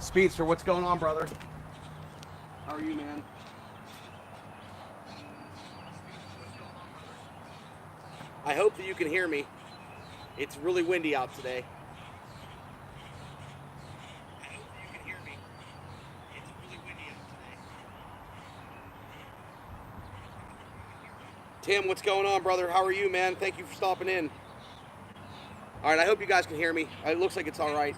Speedster, what's going on, brother? How are you, man? I hope that you can hear me. It's really windy out today. I hope that you can hear me. It's really windy out today. Tim, what's going on, brother? How are you, man? Thank you for stopping in. All right, I hope you guys can hear me. It looks like it's all right.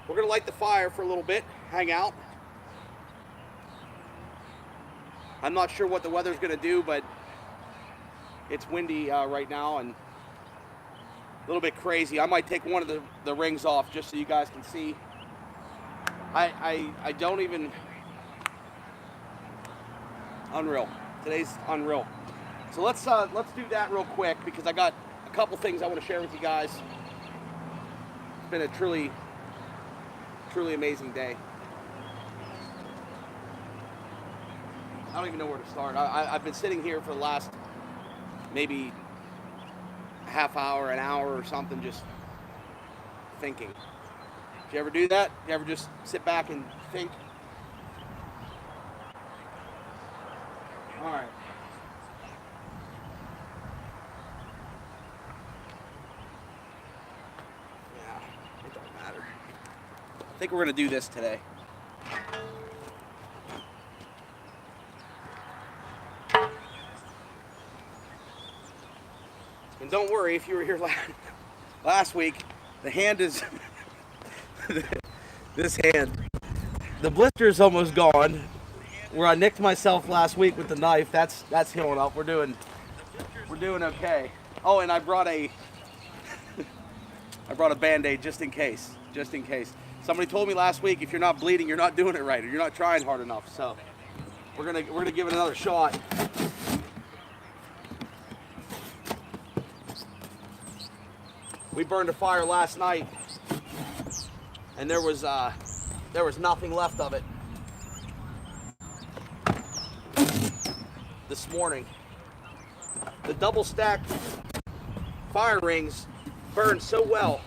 We're going to light the fire for a little bit, hang out. I'm not sure what the weather's going to do, but it's windy right now and a little bit crazy. I might take one of the rings off just so you guys can see. I don't even... Unreal. Today's unreal. So let's do that real quick because I got a couple things I want to share with you guys. It's been a truly amazing day. I don't even know where to start. I've been sitting here for the last maybe a half hour, an hour or something, just thinking. Did you ever do that? You ever just sit back and think? All right. Yeah, it don't matter. I think we're going to do this today. And don't worry, if you were here last week, the hand is... this hand. The blister is almost gone. Where I nicked myself last week with the knife, that's healing up. We're doing okay. Oh, and I brought a Band-Aid just in case. Just in case. Somebody told me last week if you're not bleeding, you're not doing it right, or you're not trying hard enough. So we're gonna give it another shot. We burned a fire last night, and there was nothing left of it. This morning, the double stacked fire rings burned so well,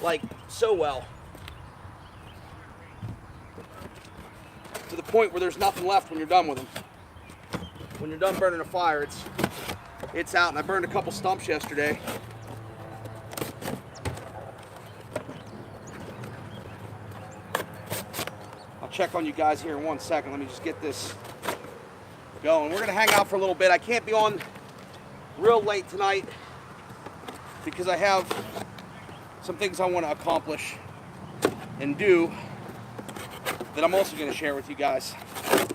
like so well, to the point where there's nothing left when you're done with them. When you're done burning a fire, it's out. And I burned a couple stumps yesterday. I'll check on you guys here in 1 second. Let me just get this going. We're gonna hang out for a little bit. I can't be on real late tonight because I have some things I want to accomplish and do that I'm also going to share with you guys. Let's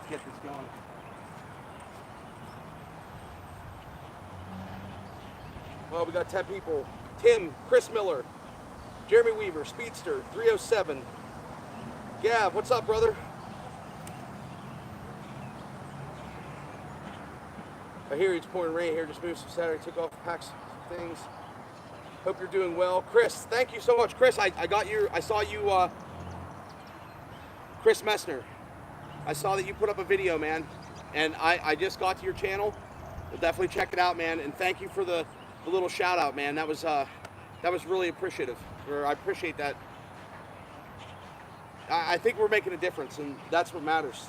get this going. Well, we got 10 people. Tim, Chris Miller, Jeremy Weaver, Speedster, 307. Gav, what's up, brother? I hear it's pouring rain here. Just moved some Saturday, took off, packed some things. Hope you're doing well. Chris, thank you so much. Chris, I saw you, Chris Messner. I saw that you put up a video, man. And I just got to your channel. We'll definitely check it out, man. And thank you for the little shout out, man. That was really appreciative. I appreciate that. I think we're making a difference, and that's what matters.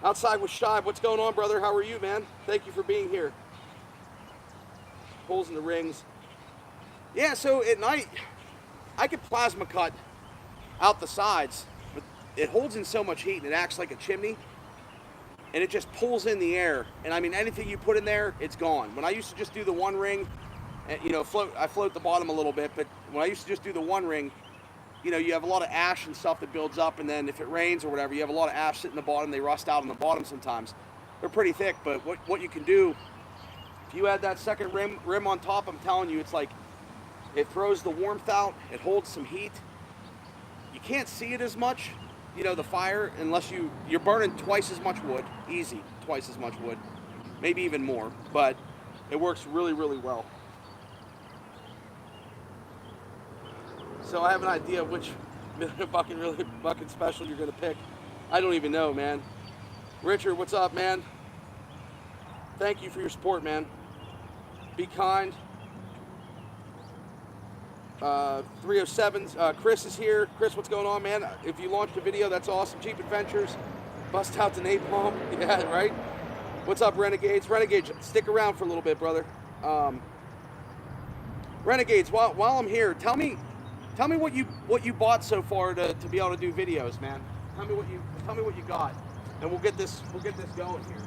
Outside with Shive, what's going on, brother? How are you, man? Thank you for being here. Holes in the rings. Yeah, so at night, I could plasma cut out the sides, but it holds in so much heat, and it acts like a chimney, and it just pulls in the air. And I mean, anything you put in there, it's gone. When I used to just do the one ring, and, you know, I float the bottom a little bit, but when I used to just do the one ring, you know, you have a lot of ash and stuff that builds up, and then if it rains or whatever, you have a lot of ash sitting in the bottom. They rust out on the bottom sometimes. They're pretty thick, but what you can do, if you add that second rim on top, I'm telling you, it's like, it throws the warmth out, it holds some heat. You can't see it as much, you know, the fire, unless you're burning twice as much wood, easy, twice as much wood, maybe even more, but it works really, really well. So I have an idea of which bucket special you're gonna pick. I don't even know, man. Richard, what's up, man? Thank you for your support, man. Be kind. 307, Chris is here. Chris, what's going on, man? If you launched a video, that's awesome. Cheap Adventures. Bust out the napalm. Yeah, right? What's up, Renegades? Renegades, stick around for a little bit, brother. Renegades, while I'm here, tell me what you bought so far to be able to do videos, man. Tell me what you got, and we'll get this going here.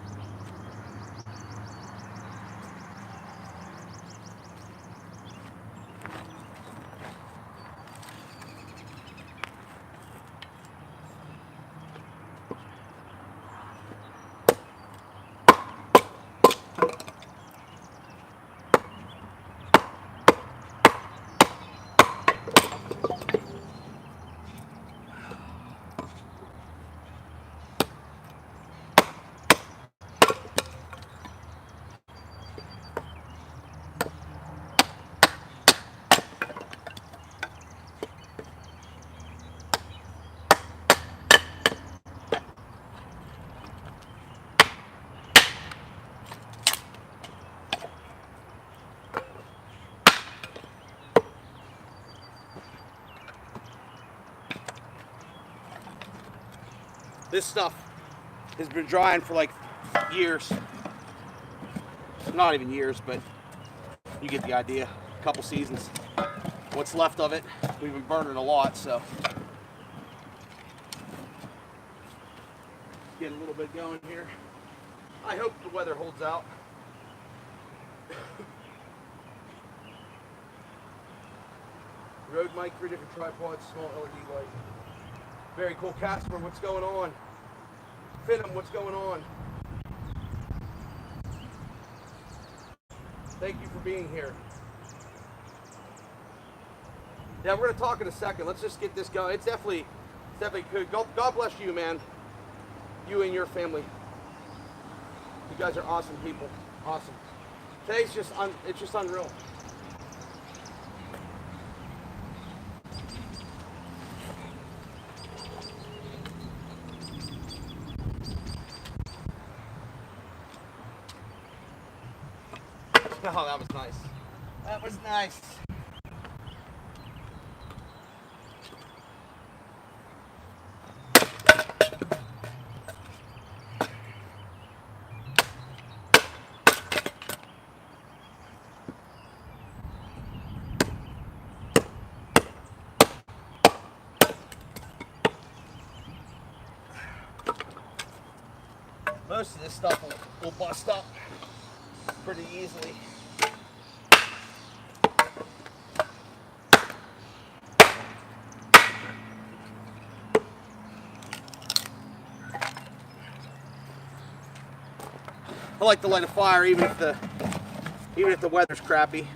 This stuff has been drying for like years. Not even years, but you get the idea. A couple seasons. What's left of it, we've been burning a lot, so. Get a little bit going here. I hope the weather holds out. Rode mic, 3 different tripods, small LED light. Very cool. Casper, what's going on? Finham, what's going on? Thank you for being here. Yeah, we're going to talk in a second. Let's just get this going. It's definitely good. God bless you, man. You and your family. You guys are awesome people. Awesome. Today's it's just unreal. Oh, that was nice. That was nice. Most of this stuff will bust up pretty easily. I like to light a fire even if the weather's crappy.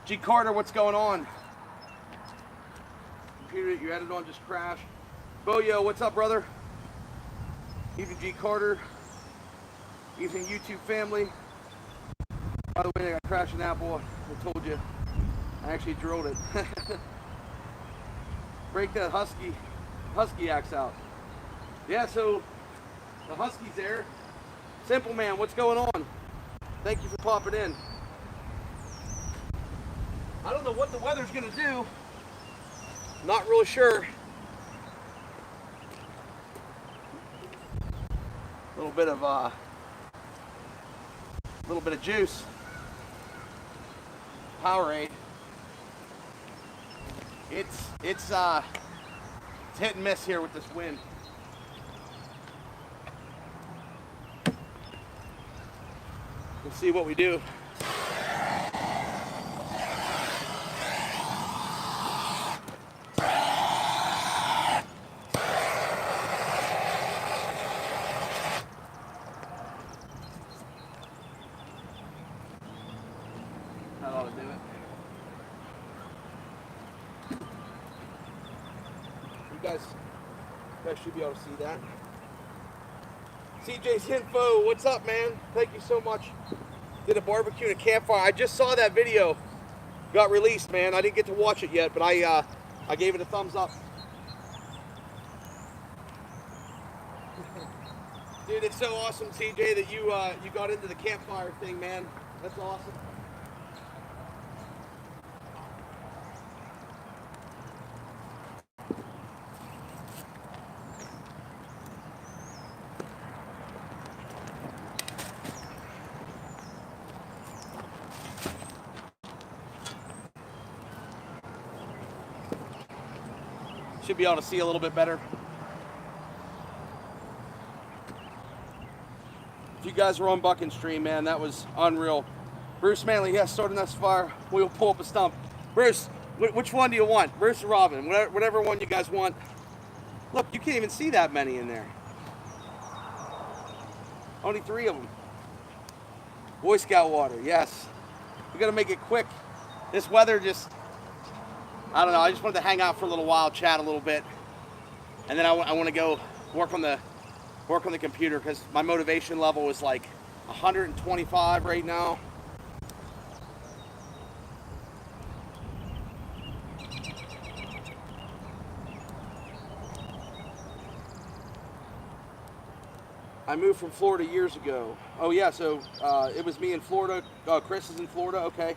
G Carter, what's going on? Computer that you added on just crashed. Boyo, what's up, brother? Evening, G Carter. Evening, YouTube family. By the way, I got crashed in Apple. I told you. I actually drilled it. Break that husky axe out. Yeah, so the husky's there. Simple Man, what's going on? Thank you for popping in. I don't know what the weather's gonna do. Not really sure. A little bit of juice. Powerade. It's hit and miss here with this wind. We'll see what we do. That ought to do it. You guys should be able to see that. CJ's Info, what's up, man? Thank you so much Did a barbecue at Campfire. I just saw that video. Got released, man. I didn't get to watch it yet, but I gave it a thumbs up. Dude, it's so awesome, TJ, that you got into the Campfire thing, man. That's awesome. Should be able to see a little bit better. If you guys were on Bucking Stream, man, that was unreal. Bruce Manley, yes, starting this fire. We'll pull up a stump. Bruce, which one do you want? Bruce or Robin? Whatever one you guys want. Look, you can't even see that many in there. Only 3 of them. Boy Scout water, yes. We gotta make it quick. This weather just, I don't know, I just wanted to hang out for a little while, chat a little bit. And then I want to go work on the computer because my motivation level is like 125 right now. I moved from Florida years ago. Oh yeah, so it was me in Florida. Chris is in Florida, okay.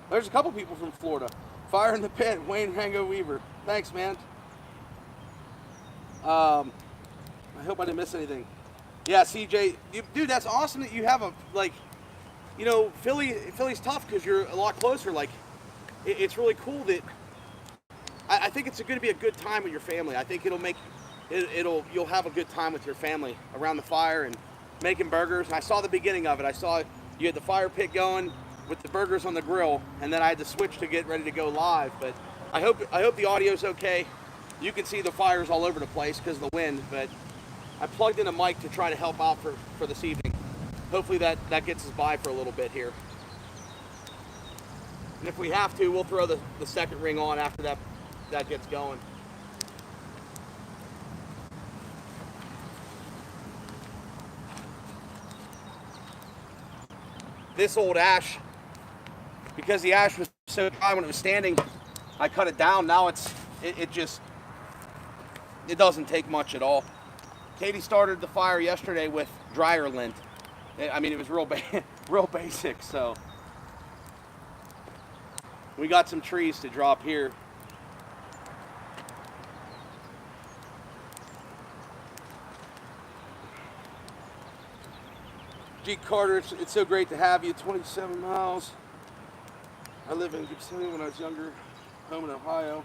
There's a couple people from Florida. Fire in the Pit, Wayne Rango Weaver. Thanks, man. I hope I didn't miss anything. Yeah, CJ, dude, that's awesome that you have a, like, you know, Philly's tough because you're a lot closer. Like, it's really cool that, I think it's going to be a good time with your family. I think you'll have a good time with your family around the fire and making burgers. And I saw the beginning of it. I saw you had the fire pit going with the burgers on the grill, and then I had to switch to get ready to go live. But I hope the audio's okay. You can see the fires all over the place because of the wind, but I plugged in a mic to try to help out for this evening. Hopefully that gets us by for a little bit here. And if we have to, we'll throw the second ring on after that gets going. This old ash, because the ash was so dry when it was standing, I cut it down. Now it doesn't take much at all. Katie started the fire yesterday with dryer lint. I mean, it was real basic, so. We got some trees to drop here. G. Carter, it's so great to have you. 27 miles. I live in Gibson when I was younger, home in Ohio.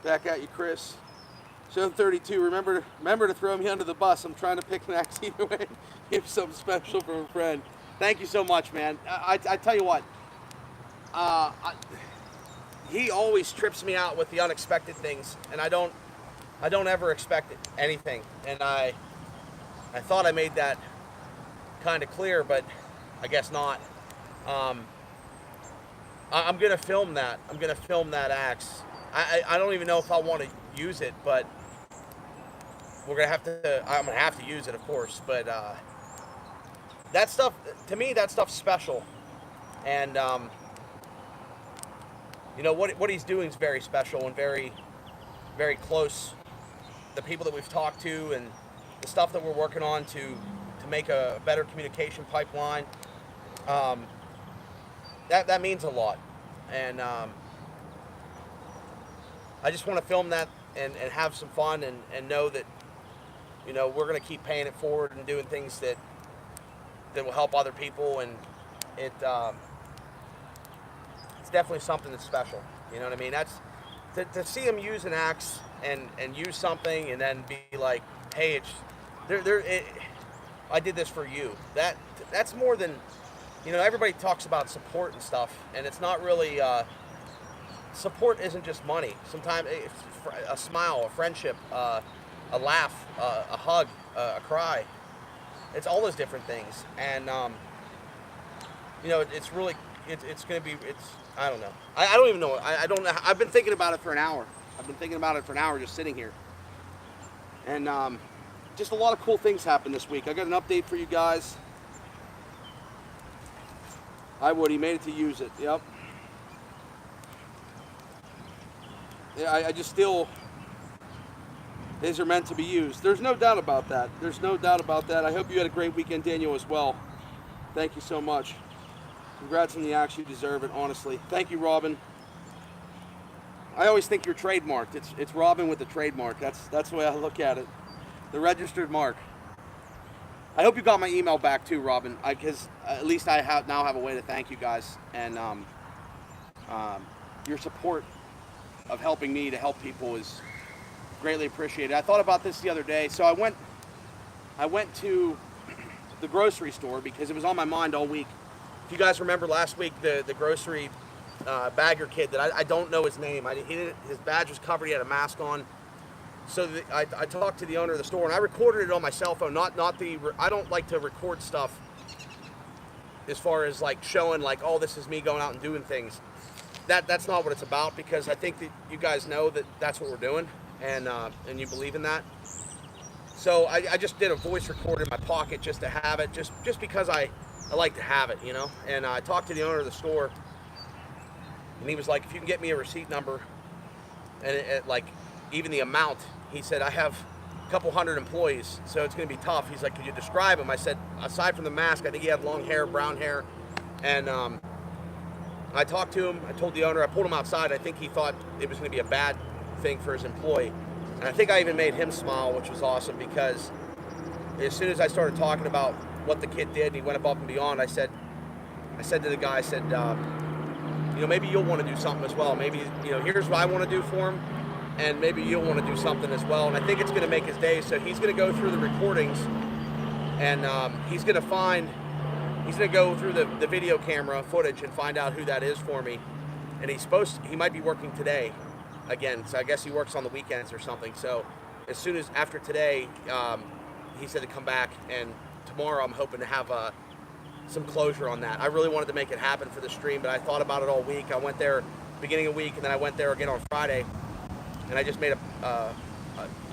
Back at you, Chris. Show 32. Remember to throw me under the bus. I'm trying to pick an axe either way. Give something special from a friend. Thank you so much, man. I tell you what. He always trips me out with the unexpected things, and I don't ever expect anything. And I thought I made that kind of clear, but I guess not. I'm gonna film that. I'm gonna film that axe. I don't even know if I want to use it, but we're gonna have to. I'm gonna have to use it, of course. But that stuff, to me, that stuff's special, and you know what he's doing is very special and very, very close. The people that we've talked to and the stuff that we're working on to make a better communication pipeline, that means a lot. And I just want to film that and have some fun and know that, you know, we're going to keep paying it forward and doing things that will help other people, and it's definitely something that's special. You know what I mean? That's to see him use an axe and use something and then be like, hey, I did this for you. That's more than, you know, everybody talks about support and stuff, and it's not really, support isn't just money. Sometimes it's a smile, a friendship, a laugh, a hug, a cry. It's all those different things. And, you know, it's really, it's going to be, I don't know. I don't even know. I don't know. I've been thinking about it for an hour. Just sitting here. And, just a lot of cool things happened this week. I got an update for you guys. I would. He made it to use it. Yep. Yeah, I just still, these are meant to be used. There's no doubt about that. There's no doubt about that. I hope you had a great weekend, Daniel, as well. Thank you so much. Congrats on the axe. You deserve it, honestly. Thank you, Robin. I always think you're trademarked. It's Robin with the trademark. That's the way I look at it. The registered mark. I hope you got my email back too, Robin, because at least I now have a way to thank you guys and your support of helping me to help people is greatly appreciated. I thought about this the other day. So I went to the grocery store because it was on my mind all week. If you guys remember last week, the grocery bagger kid that I don't know his name. His badge was covered. He had a mask on. So I talked to the owner of the store and I recorded it on my cell phone. I don't like to record stuff as far as like showing like, oh, this is me going out and doing things. That's not what it's about, because I think that you guys know that that's what we're doing, and you believe in that. So I just did a voice recorder in my pocket just to have it, just because I like to have it, you know. And I talked to the owner of the store, and he was like, if you can get me a receipt number, and like even the amount, he said, I have a couple hundred employees, so it's going to be tough. He's like, could you describe him? I said, aside from the mask, I think he had long hair, brown hair, and I talked to him. I told the owner, I pulled him outside. I think he thought it was going to be a bad thing for his employee. And I think I even made him smile, which was awesome, because as soon as I started talking about what the kid did, and he went above and beyond, I said to the guy, I said, you know, maybe you'll want to do something as well. Maybe, you know, here's what I want to do for him, and maybe you'll want to do something as well. And I think it's going to make his day. So he's going to go through the recordings, and he's going to go through the video camera footage and find out who that is for me. And he might be working today again. So I guess he works on the weekends or something. So as soon as after today, he said to come back, and tomorrow I'm hoping to have some closure on that. I really wanted to make it happen for the stream, but I thought about it all week. I went there beginning of week, and then I went there again on Friday, and I just made a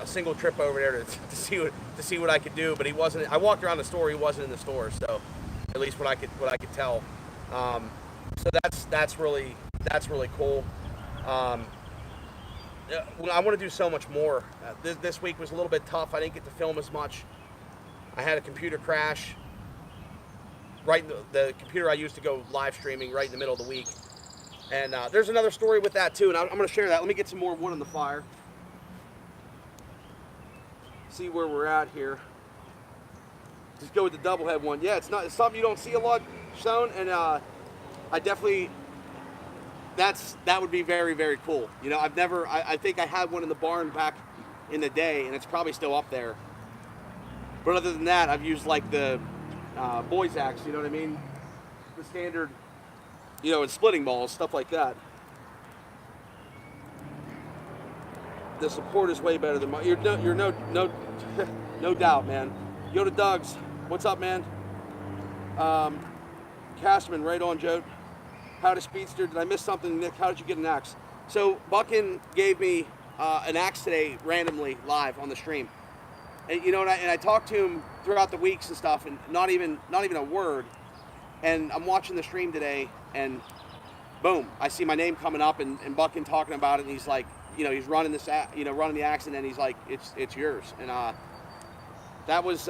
single trip over there to see what I could do. But he wasn't. I walked around the store. He wasn't in the store. So at least what I could tell. So that's really cool. I want to do so much more. This week was a little bit tough. I didn't get to film as much. I had a computer crash. Right, the computer I used to go live streaming right in the middle of the week. And there's another story with that too, and I'm going to share that. Let me get some more wood on the fire. See where we're at here. Just go with the double head one. Yeah, it's something you don't see a lot shown, and I definitely, that would be very, very cool. You know, I think I had one in the barn back in the day, and it's probably still up there. But other than that, I've used like the boys axe, you know what I mean? The standard, you know, and splitting balls, stuff like that. The support is way better than mine. You're no doubt, man. Yoda Doug's, what's up, man? Castman, right on, Joe. How to Speedster? Did I miss something, Nick? How did you get an axe? So Buckin gave me an axe today randomly live on the stream, and you know, and I talked to him throughout the weeks and stuff, and not even a word. And I'm watching the stream today, and boom, I see my name coming up, and Buckin talking about it, and he's like, you know, he's running running the axe, and then he's like, it's yours, and that was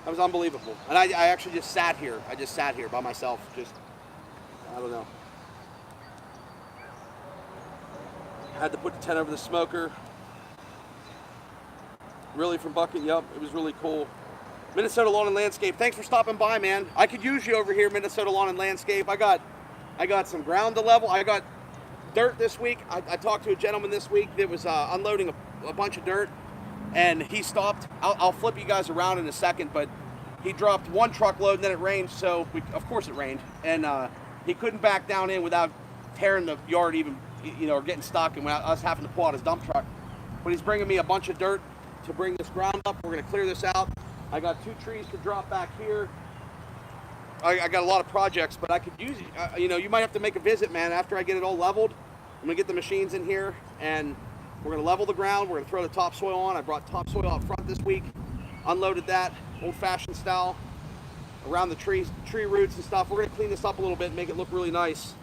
unbelievable. And I actually just sat here. I just sat here by myself, just, I don't know. Had to put the tent over the smoker. Really, from Buckin, yep, it was really cool. Minnesota Lawn and Landscape, thanks for stopping by, man. I could use you over here, Minnesota Lawn and Landscape. I got some ground to level. I got dirt this week. I talked to a gentleman this week that was unloading a bunch of dirt, and he stopped. I'll flip you guys around in a second, but he dropped one truckload, and then it rained, so of course it rained, and he couldn't back down in without tearing the yard even, you know, or getting stuck, and without us having to pull out his dump truck. But he's bringing me a bunch of dirt to bring this ground up. We're going to clear this out. I got 2 trees to drop back here. I got a lot of projects, but I could use it. You know, you might have to make a visit, man, after I get it all leveled. I'm going to get the machines in here, and we're going to level the ground. We're going to throw the topsoil on. I brought topsoil out front this week, unloaded that, old-fashioned style. around the tree roots and stuff. We're gonna clean this up a little bit and make it look really nice.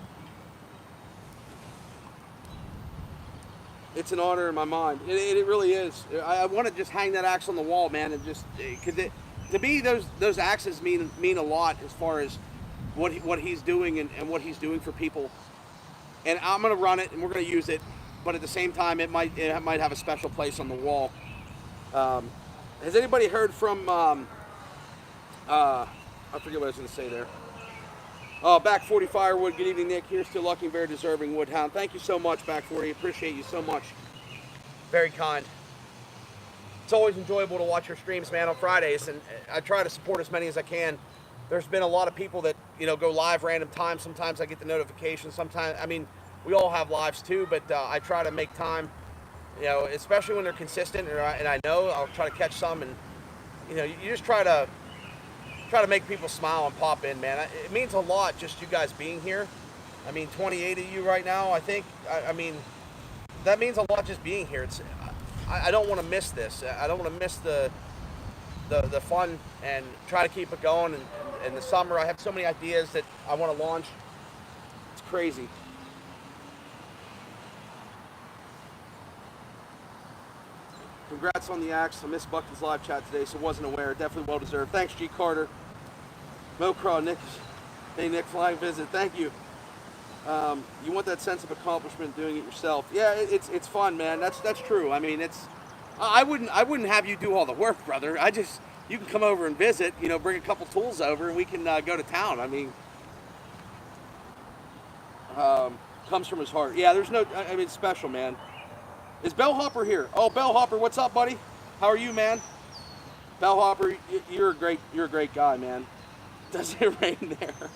It's an honor in my mind. It really is. I want to just hang that axe on the wall, man, and just because to me those axes mean a lot as far as what he's doing and what he's doing for people. And I'm gonna run it and we're gonna use it, but at the same time it might have a special place on the wall. Has anybody heard from I forget what I was gonna say there. Oh, Back 40 Firewood. Good evening, Nick. Here's to lucky, very deserving Woodhound. Thank you so much, Back 40. Appreciate you so much. Very kind. It's always enjoyable to watch your streams, man, on Fridays, and I try to support as many as I can. There's been a lot of people that, go live random times. Sometimes I get the notifications. Sometimes, we all have lives too, but I try to make time, especially when they're consistent, and I know I'll try to catch some, and, you just try to make people smile and pop in, man. It means a lot just you guys being here. 28 of you right now, I think. That means a lot just being here. I don't want to miss this. I don't want to miss the fun and try to keep it going. And in the summer, I have so many ideas that I want to launch. It's crazy. Congrats on the axe. I missed Bucky's live chat today, so wasn't aware. Definitely well deserved. Thanks, G. Carter. Mocraw, Nick. Hey, Nick, flying visit. Thank you. You want that sense of accomplishment doing it yourself. Yeah, it's fun, man. That's true. I wouldn't have you do all the work, brother. You can come over and visit, bring a couple tools over and we can go to town. Comes from his heart. Yeah, there's no, it's special, man. Is Bellhopper here? Oh, Bellhopper, what's up, buddy? How are you, man? Bellhopper, you're a great guy, man. Does it rain there?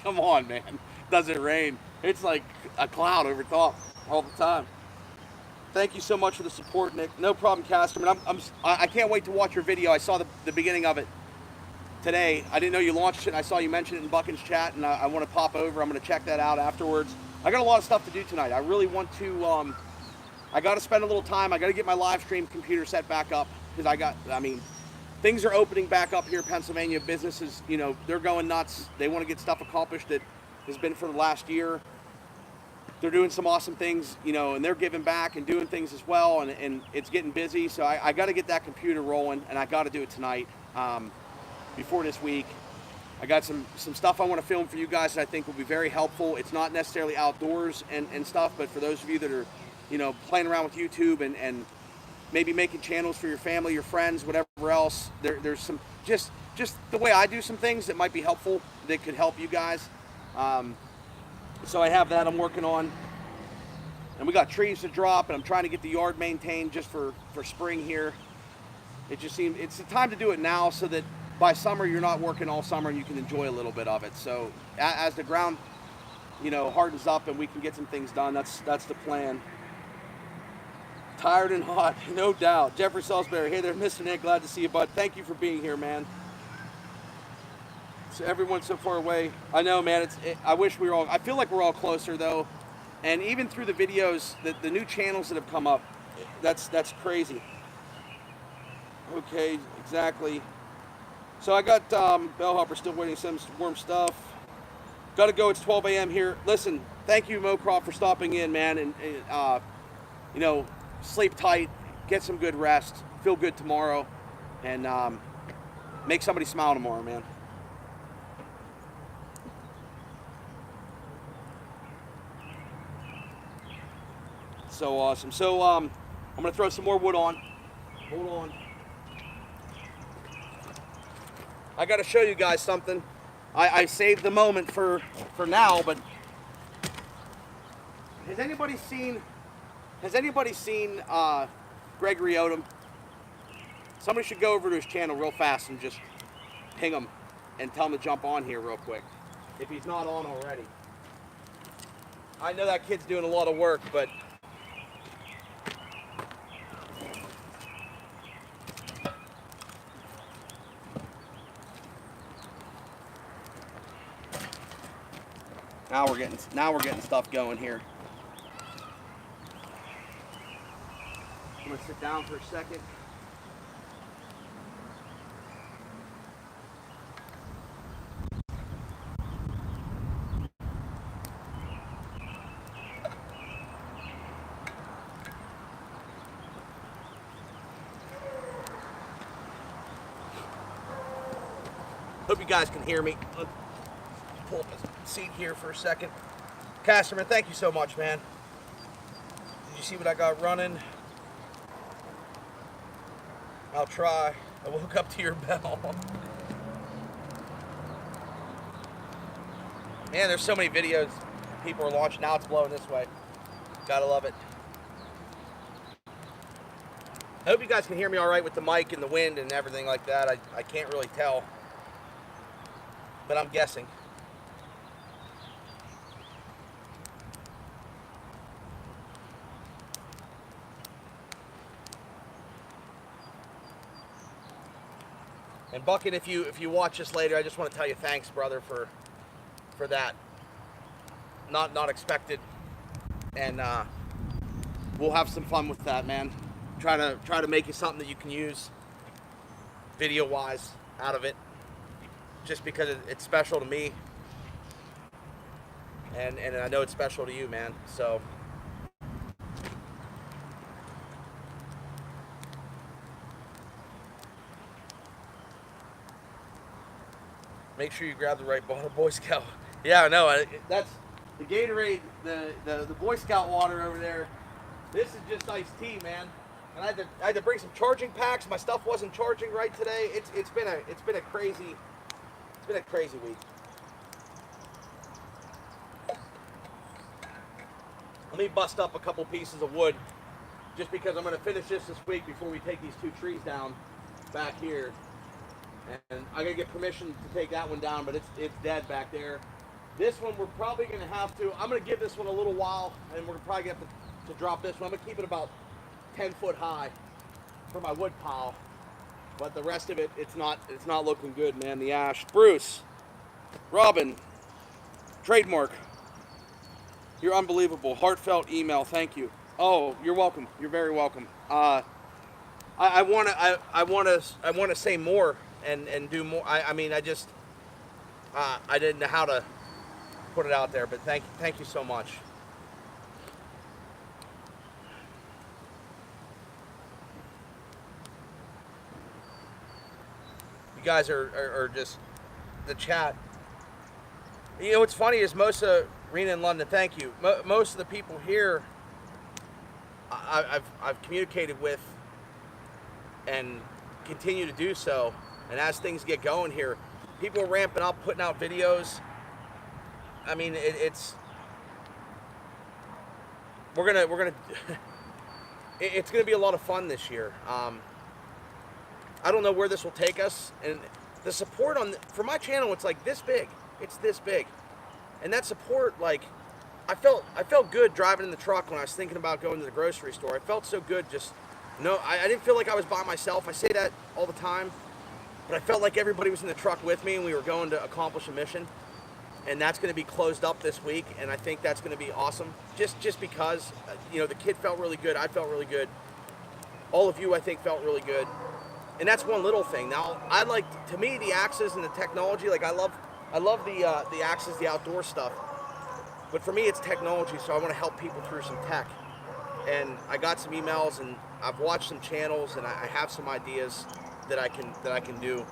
Come on, man. Does it rain? It's like a cloud over top all the time. Thank you so much for the support, Nick. No problem, Casterman. I can't wait to watch your video. I saw the beginning of it today. I didn't know you launched it, and I saw you mention it in Buckin's chat, and I want to pop over. I'm going to check that out afterwards. I got a lot of stuff to do tonight. I really want to, I got to spend a little time. I got to get my live stream computer set back up, because things are opening back up here in Pennsylvania. Businesses, they're going nuts. They want to get stuff accomplished that has been for the last year. They're doing some awesome things, and they're giving back and doing things as well, and it's getting busy. So I got to get that computer rolling, and I got to do it tonight, before this week. I got some stuff I want to film for you guys that I think will be very helpful. It's not necessarily outdoors and stuff, but for those of you that are, playing around with YouTube and maybe making channels for your family, your friends, whatever else, there's some, just the way I do some things that might be helpful, that could help you guys. So I have that I'm working on, and we got trees to drop, and I'm trying to get the yard maintained just for spring here. It just seems it's the time to do it now, so that by summer you're not working all summer and you can enjoy a little bit of it. So as the ground, hardens up and we can get some things done, that's the plan. Tired and hot, no doubt. Jeffrey Salisbury, hey there, Mr. Nick, glad to see you, bud. Thank you for being here, man. So everyone's so far away. I know, man. I wish we were all. I feel like we're all closer though, and even through the videos, the new channels that have come up, that's crazy. Okay, exactly. So I got Bellhopper still waiting some warm stuff. Got to go. It's 12 a.m. here. Listen, thank you, Mocraw, for stopping in, man, and sleep tight, get some good rest, feel good tomorrow, and make somebody smile tomorrow, man. So awesome. So I'm gonna throw some more wood on. Hold on. I gotta show you guys something. I saved the moment for now, but has anybody seen Gregory Odom? Somebody should go over to his channel real fast and just ping him and tell him to jump on here real quick, if he's not on already. I know that kid's doing a lot of work, but now we're getting stuff going here. I'm gonna sit down for a second. Hope you guys can hear me. Let's pull up a seat here for a second. Casterman, thank you so much, man. Did you see what I got running? I'll try. I woke up to your bell. Man, there's so many videos people are launching. Now it's blowing this way. Gotta love it. I hope you guys can hear me all right with the mic and the wind and everything like that. I can't really tell, but I'm guessing. And Bucket, if you watch this later, I just want to tell you thanks, brother, for that. Not expected, and we'll have some fun with that, man. Try to make you something that you can use video wise out of it, just because it's special to me, and I know it's special to you, man. So make sure you grab the right bottle, Boy Scout. Yeah, I know. That's the Gatorade, the Boy Scout water over there. This is just iced tea, man. And I had to bring some charging packs. My stuff wasn't charging right today. It's been a crazy week. Let me bust up a couple pieces of wood, just because I'm going to finish this week before we take these 2 trees down back here. And I gotta get permission to take that one down, but it's dead back there. This one we're probably gonna have to. I'm gonna give this one a little while, and we're probably gonna have to drop this one. I'm gonna keep it about 10 foot high for my wood pile, but the rest of it, it's not looking good, man. The ash. Bruce, Robin, trademark. You're unbelievable. Heartfelt email. Thank you. Oh, you're welcome. You're very welcome. I wanna say more. And do more. I mean, I just I didn't know how to put it out there, but thank you so much. You guys are just the chat. You know what's funny is most of Rena in London. Thank you. Most of the people here I've communicated with and continue to do so. And as things get going here, people are ramping up, putting out videos. I mean, we're gonna it's gonna be a lot of fun this year. I don't know where this will take us, and the support for my channel, it's like this big. It's this big, and that support, like, I felt good driving in the truck when I was thinking about going to the grocery store. I felt so good. Just I didn't feel like I was by myself. I say that all the time. But I felt like everybody was in the truck with me, and we were going to accomplish a mission. And that's going to be closed up this week, and I think that's going to be awesome. Just because, the kid felt really good. I felt really good. All of you, I think, felt really good. And that's one little thing. Now, to me, the axes and the technology, like, I love the axes, the outdoor stuff. But for me, it's technology, so I want to help people through some tech. And I got some emails, and I've watched some channels, and I have some ideas that I can do.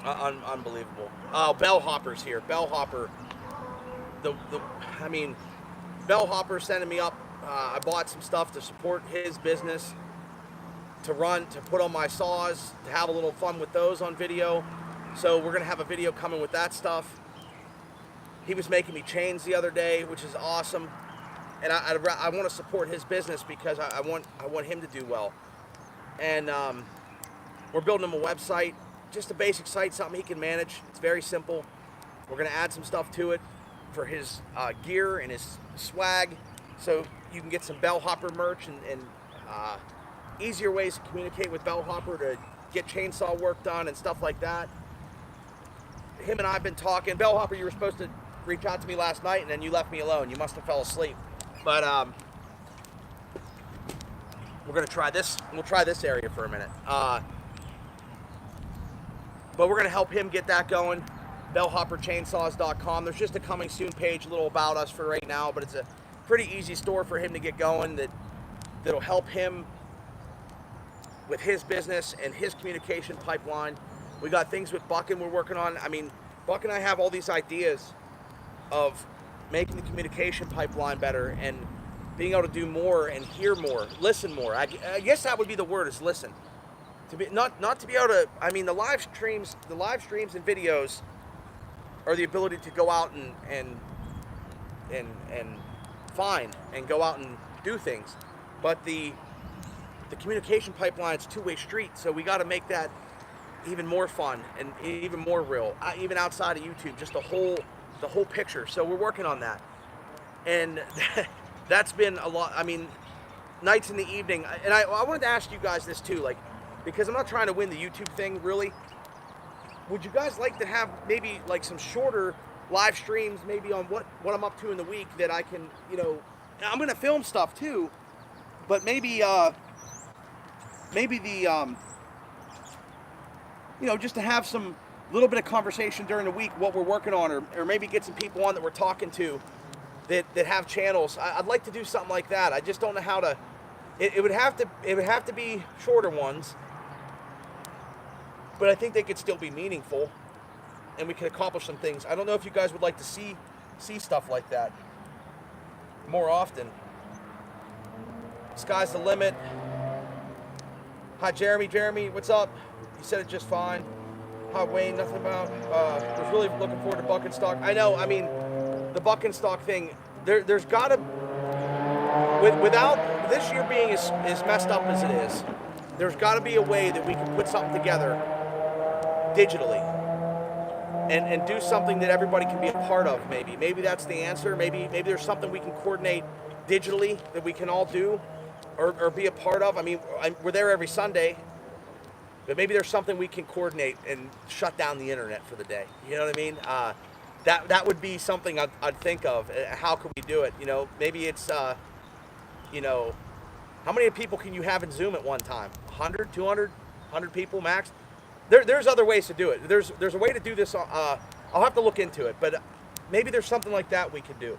Unbelievable. Oh, Bellhopper's here. Bellhopper. Bellhopper sending me up. I bought some stuff to support his business, to put on my saws, to have a little fun with those on video. So we're gonna have a video coming with that stuff. He was making me chains the other day, which is awesome. And I want to support his business because I want him to do well. And we're building him a website, just a basic site, something he can manage. It's very simple. We're going to add some stuff to it for his gear and his swag, so you can get some Bellhopper merch and easier ways to communicate with Bellhopper to get chainsaw work done and stuff like that. Him and I have been talking. Bellhopper, you were supposed to reach out to me last night, and then you left me alone. You must have fell asleep. But we're going to try this. We'll try this area for a minute. But we're going to help him get that going. BellhopperChainsaws.com. There's just a coming soon page, a little about us for right now, but it's a pretty easy store for him to get going that'll help him with his business and his communication pipeline. We got things with Buck and we're working on. I mean, Buck and I have all these ideas of making the communication pipeline better and being able to do more and hear more, listen more. I guess that would be the word, is listen. To be not to be able to. I mean, the live streams and videos are the ability to go out and find and go out and do things, but the communication pipeline is a two-way street. So we got to make that even more fun and even more real, even outside of YouTube, just the whole picture. So we're working on that, and that's been a lot. I mean, nights in the evening, and I wanted to ask you guys this too, like, because I'm not trying to win the YouTube thing really. Would you guys like to have maybe like some shorter live streams, maybe on what I'm up to in the week, that I can, you know, I'm gonna film stuff too, but maybe the you know, just to have some little bit of conversation during the week, what we're working on, or maybe get some people on that we're talking to that have channels. I'd like to do something like that. I just don't know how to. It would have to be shorter ones, but I think they could still be meaningful, and we could accomplish some things. I don't know if you guys would like to see stuff like that more often. Sky's the limit. Hi, Jeremy. Jeremy, what's up? You said it just fine. Hi, Wayne. Nothing about. Was really looking forward to Buck and Stock. I know. I mean, the Buck and Stock thing. There's got to. Without this year being as messed up as it is, there's got to be a way that we can put something together digitally and do something that everybody can be a part of. Maybe that's the answer. Maybe there's something we can coordinate digitally that we can all do or be a part of. I mean, we're there every Sunday, but maybe there's something we can coordinate and shut down the internet for the day. You know what I mean? That would be something I'd think of. How could we do it? You know, maybe it's, you know, how many people can you have in Zoom at one time? 100, 200, 100 people max? There's other ways to do it. There's a way to do this. I'll have to look into it, but maybe there's something like that we could do.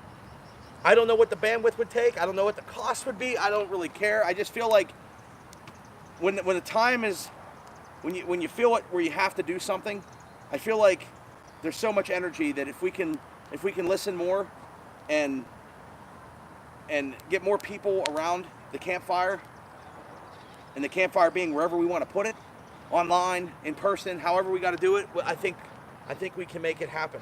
I don't know what the bandwidth would take. I don't know what the cost would be. I don't really care. I just feel like when the time is, when you feel it where you have to do something, I feel like there's so much energy that if we can listen more and get more people around the campfire, and the campfire being wherever we want to put it, online, in person, however we got to do it, I think we can make it happen.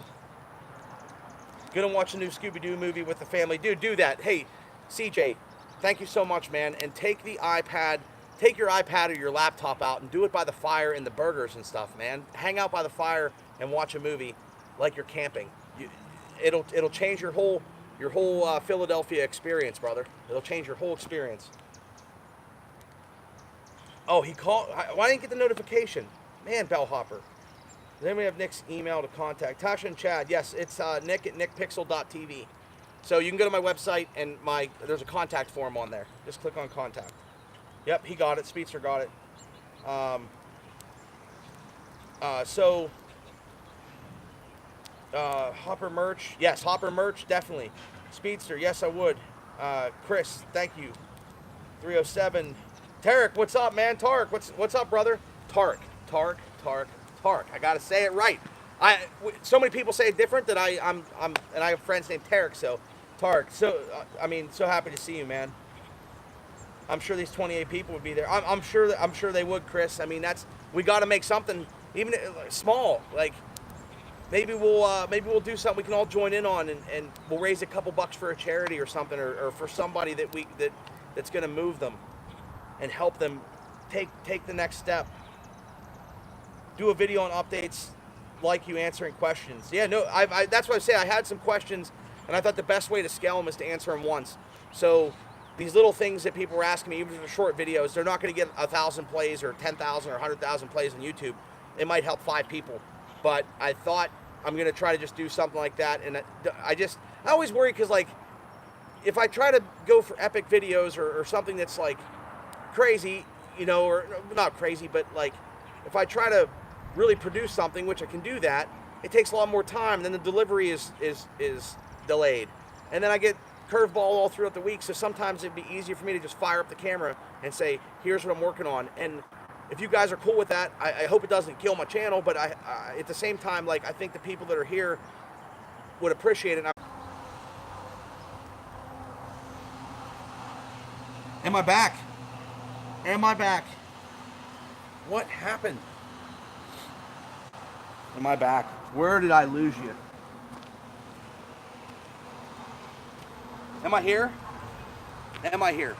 Gonna watch a new Scooby-Doo movie with the family. Dude, do that. Hey, CJ, thank you so much, man. And take your iPad or your laptop out and do it by the fire and the burgers and stuff, man. Hang out by the fire and watch a movie like you're camping. It'll change your whole Philadelphia experience, brother. It'll change your whole experience. Oh, he called. Why didn't I get the notification? Man, bellhopper. Then we have Nick's email to contact. Tasha and Chad, yes, it's Nick at nickpixel.tv. So you can go to my website and there's a contact form on there. Just click on contact. Yep, he got it. Speedster got it. Hopper merch. Yes, Hopper merch, definitely. Speedster, yes, I would. Chris, thank you. 307. Tarek, what's up, man? Tarek, what's up, brother? Tarek. I gotta say it right. So many people say it different that I'm and I have friends named Tarek. So Tarek. So so happy to see you, man. I'm sure these 28 people would be there. I'm sure they would, Chris. I mean, we got to make something even small. Like maybe we'll do something we can all join in on, and we'll raise a couple bucks for a charity or something, or for somebody that's gonna move them and help them take the next step. Do a video on updates, like you answering questions. Yeah, no, that's what I say. I had some questions, and I thought the best way to scale them is to answer them once. So these little things that people were asking me, even if they're short videos, they're not going to get 1,000 plays or 10,000 or 100,000 plays on YouTube. It might help 5 people, but I thought I'm going to try to just do something like that. And I always worry because, like, if I try to go for epic videos or something that's like crazy, you know, or not crazy, but like if I try to really produce something, which I can do that, it takes a lot more time. Then the delivery is delayed, and then I get curveball all throughout the week. So sometimes it'd be easier for me to just fire up the camera and say, here's what I'm working on. And if you guys are cool with that, I hope it doesn't kill my channel, but at the same time, like, I think the people that are here would appreciate it. Am I back? Am I back? What happened? Am I back? Where did I lose you? Am I here? Am I here?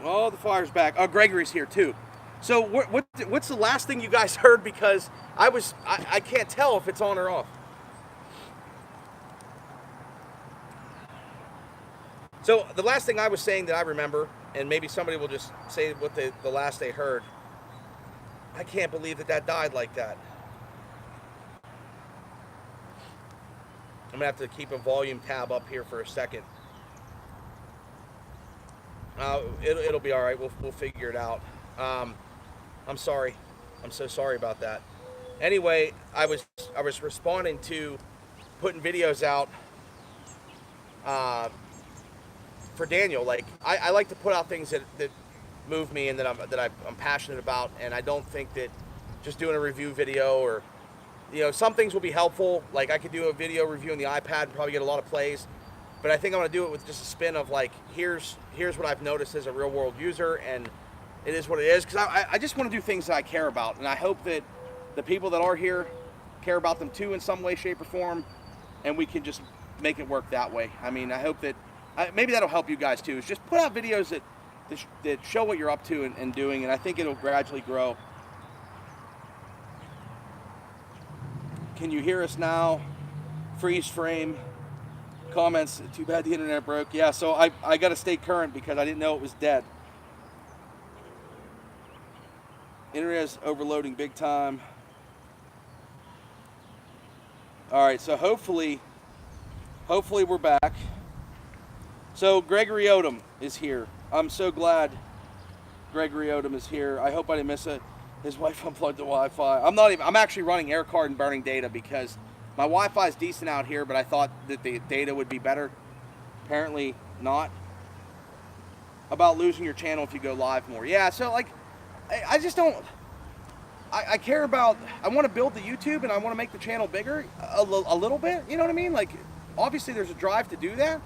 Oh, the fire's back. Oh, Gregory's here too. So what's the last thing you guys heard? Because I can't tell if it's on or off. So the last thing I was saying that I remember, and maybe somebody will just say what the last they heard. I can't believe that died like that. I'm gonna have to keep a volume tab up here for a second. It'll be all right. We'll figure it out. I'm sorry. I'm so sorry about that. Anyway, I was responding to putting videos out for Daniel. Like, I like to put out things that move me and that I'm passionate about, and I don't think that just doing a review video or, you know, some things will be helpful. Like, I could do a video review on the iPad and probably get a lot of plays, but I think I'm gonna do it with just a spin of like, here's what I've noticed as a real world user, and it is what it is, because I just want to do things that I care about, and I hope that the people that are here care about them too in some way, shape, or form, and we can just make it work that way. I mean, I hope that maybe that'll help you guys too, is just put out videos that show what you're up to and doing, and I think it'll gradually grow. Can you hear us now? Freeze frame. Comments, too bad the internet broke. Yeah, so I got to stay current because I didn't know it was dead. Internet is overloading big time. All right, so hopefully we're back. So Gregory Odom is here. I'm so glad Gregory Odom is here. I hope I didn't miss it. His wife unplugged the Wi-Fi. I'm actually running air card and burning data because my Wi-Fi is decent out here, but I thought that the data would be better. Apparently not. About losing your channel if you go live more. Yeah, so like, I just don't, I care about, I want to build the YouTube and I want to make the channel bigger a little bit, you know what I mean? Like, obviously there's a drive to do that,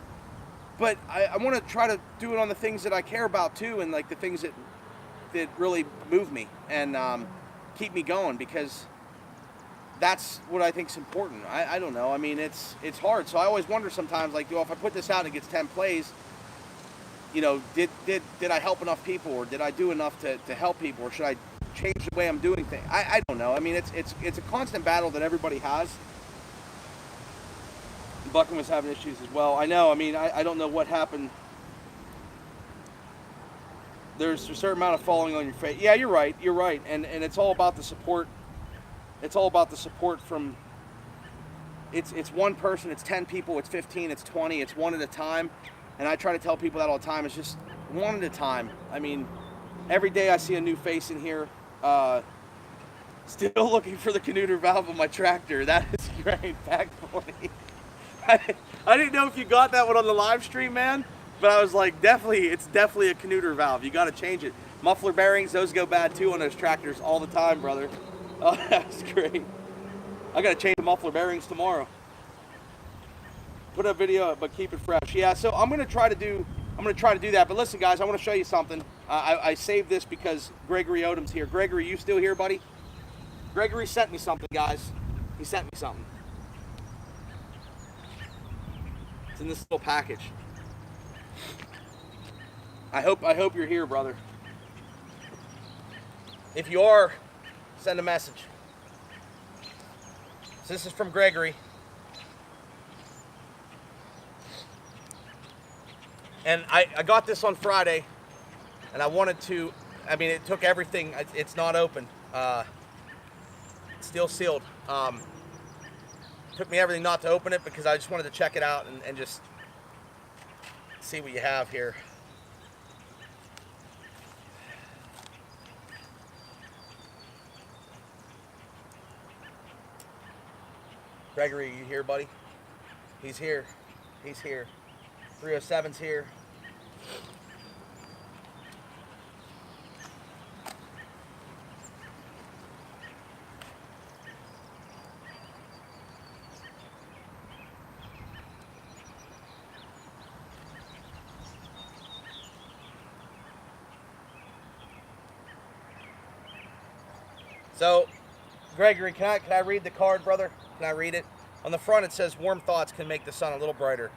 but I want to try to do it on the things that I care about too, and like the things that really move me and keep me going, because that's what I think is important. I don't know. I mean, it's hard. So I always wonder sometimes, like, if I put this out and it gets 10 plays, you know, did I help enough people, or did I do enough to help people, or should I change the way I'm doing things? I don't know. I mean, it's a constant battle that everybody has. Buckin was having issues as well. I know. I mean, I don't know what happened. There's a certain amount of following on your face. Yeah, you're right. You're right. And it's all about the support. It's all about the support from, it's one person, it's 10 people, it's 15, it's 20, it's one at a time. And I try to tell people that all the time. It's just one at a time. I mean, every day I see a new face in here. Still looking for the Canuter valve on my tractor. That is great. Back 20. I didn't know if you got that one on the live stream, man. But I was like, it's definitely a Canuter valve. You got to change it. Muffler bearings, those go bad too on those tractors all the time, brother. Oh, that's great. I got to change the muffler bearings tomorrow. Put a video, but keep it fresh. Yeah, so I'm gonna try to do that. But listen, guys, I want to show you something. I saved this because Gregory Odom's here. Gregory, you still here, buddy? Gregory sent me something, guys. He sent me something. It's in this little package. I hope you're here, brother. If you are, send a message. So this is from Gregory. And I got this on Friday, and I wanted to, I mean, it took everything. It's not open. It's still sealed. Took me everything not to open it because I just wanted to check it out and just see what you have here. Gregory, you here, buddy? He's here. He's here. 307's here. So, Gregory, can I read the card, brother? Can I read it? On the front it says, warm thoughts can make the sun a little brighter,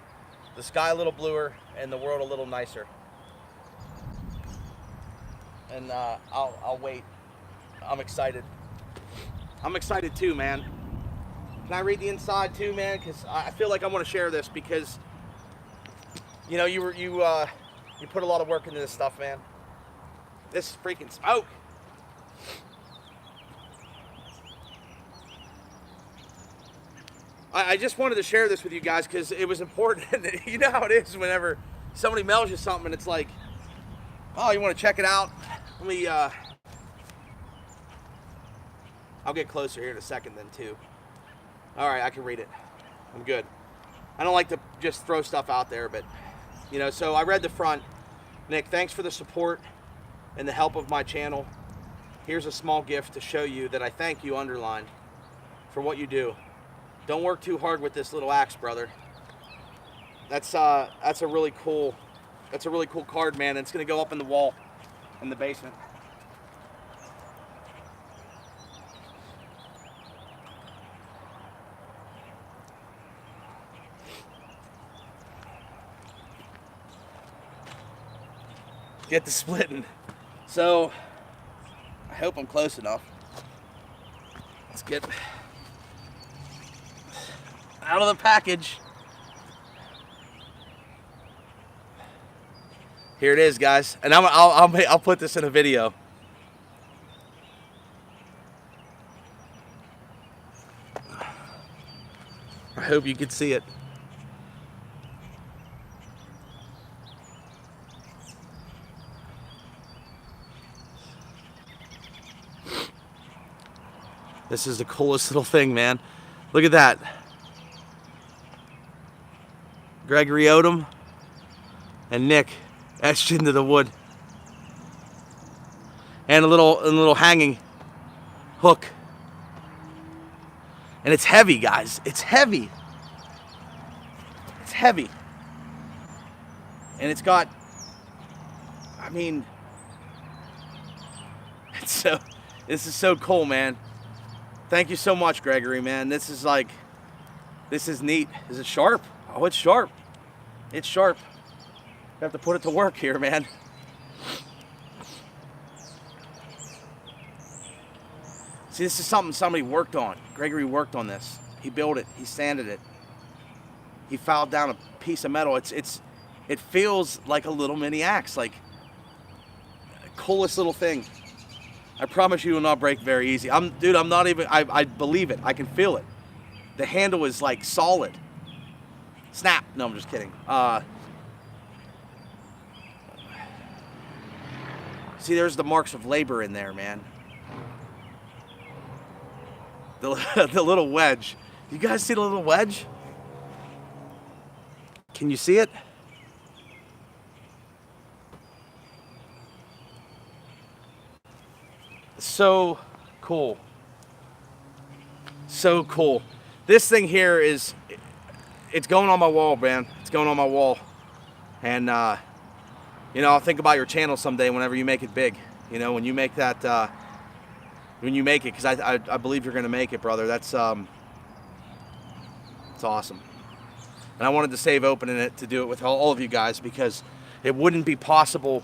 the sky a little bluer, and the world a little nicer. And I'll wait. I'm excited. I'm excited too, man. Can I read the inside too, man? Because I feel like I want to share this because, you know, you put a lot of work into this stuff, man. This is freaking smoke. I just wanted to share this with you guys because it was important. You know how it is whenever somebody mails you something and it's like, oh, you want to check it out? Let me, I'll get closer here in a second then too. All right, I can read it. I'm good. I don't like to just throw stuff out there, but, you know, so I read the front. Nick, thanks for the support and the help of my channel. Here's a small gift to show you that I thank you, underline, for what you do. Don't work too hard with this little axe, brother. That's a really cool card, man. It's gonna go up in the wall in the basement. Get the splitting. So I hope I'm close enough. Let's get out of the package. Here it is, guys, and I'll put this in a video. I hope you can see it. This is the coolest little thing, man. Look at that. Gregory Odom and Nick etched into the wood. And a little hanging hook. And it's heavy, guys. It's heavy. It's heavy. And it's got, I mean, this is so cool, man. Thank you so much, Gregory, man. This is neat. Is it sharp? Oh, it's sharp. It's sharp. You have to put it to work here, man. See, this is something somebody worked on. Gregory worked on this. He built it. He sanded it. He filed down a piece of metal. It feels like a little mini axe, like coolest little thing. I promise you will not break very easy. Dude, I'm not even, I believe it. I can feel it. The handle is like solid. Snap. No, I'm just kidding. See, there's the marks of labor in there, man. The little wedge. You guys see the little wedge? Can you see it? So cool. So cool. This thing here is, it's going on my wall, man. It's going on my wall. And, you know, I'll think about your channel someday whenever you make it big. You know, when you make that, when you make it, because I believe you're going to make it, brother. That's, it's awesome. And I wanted to save opening it to do it with all of you guys because it wouldn't be possible.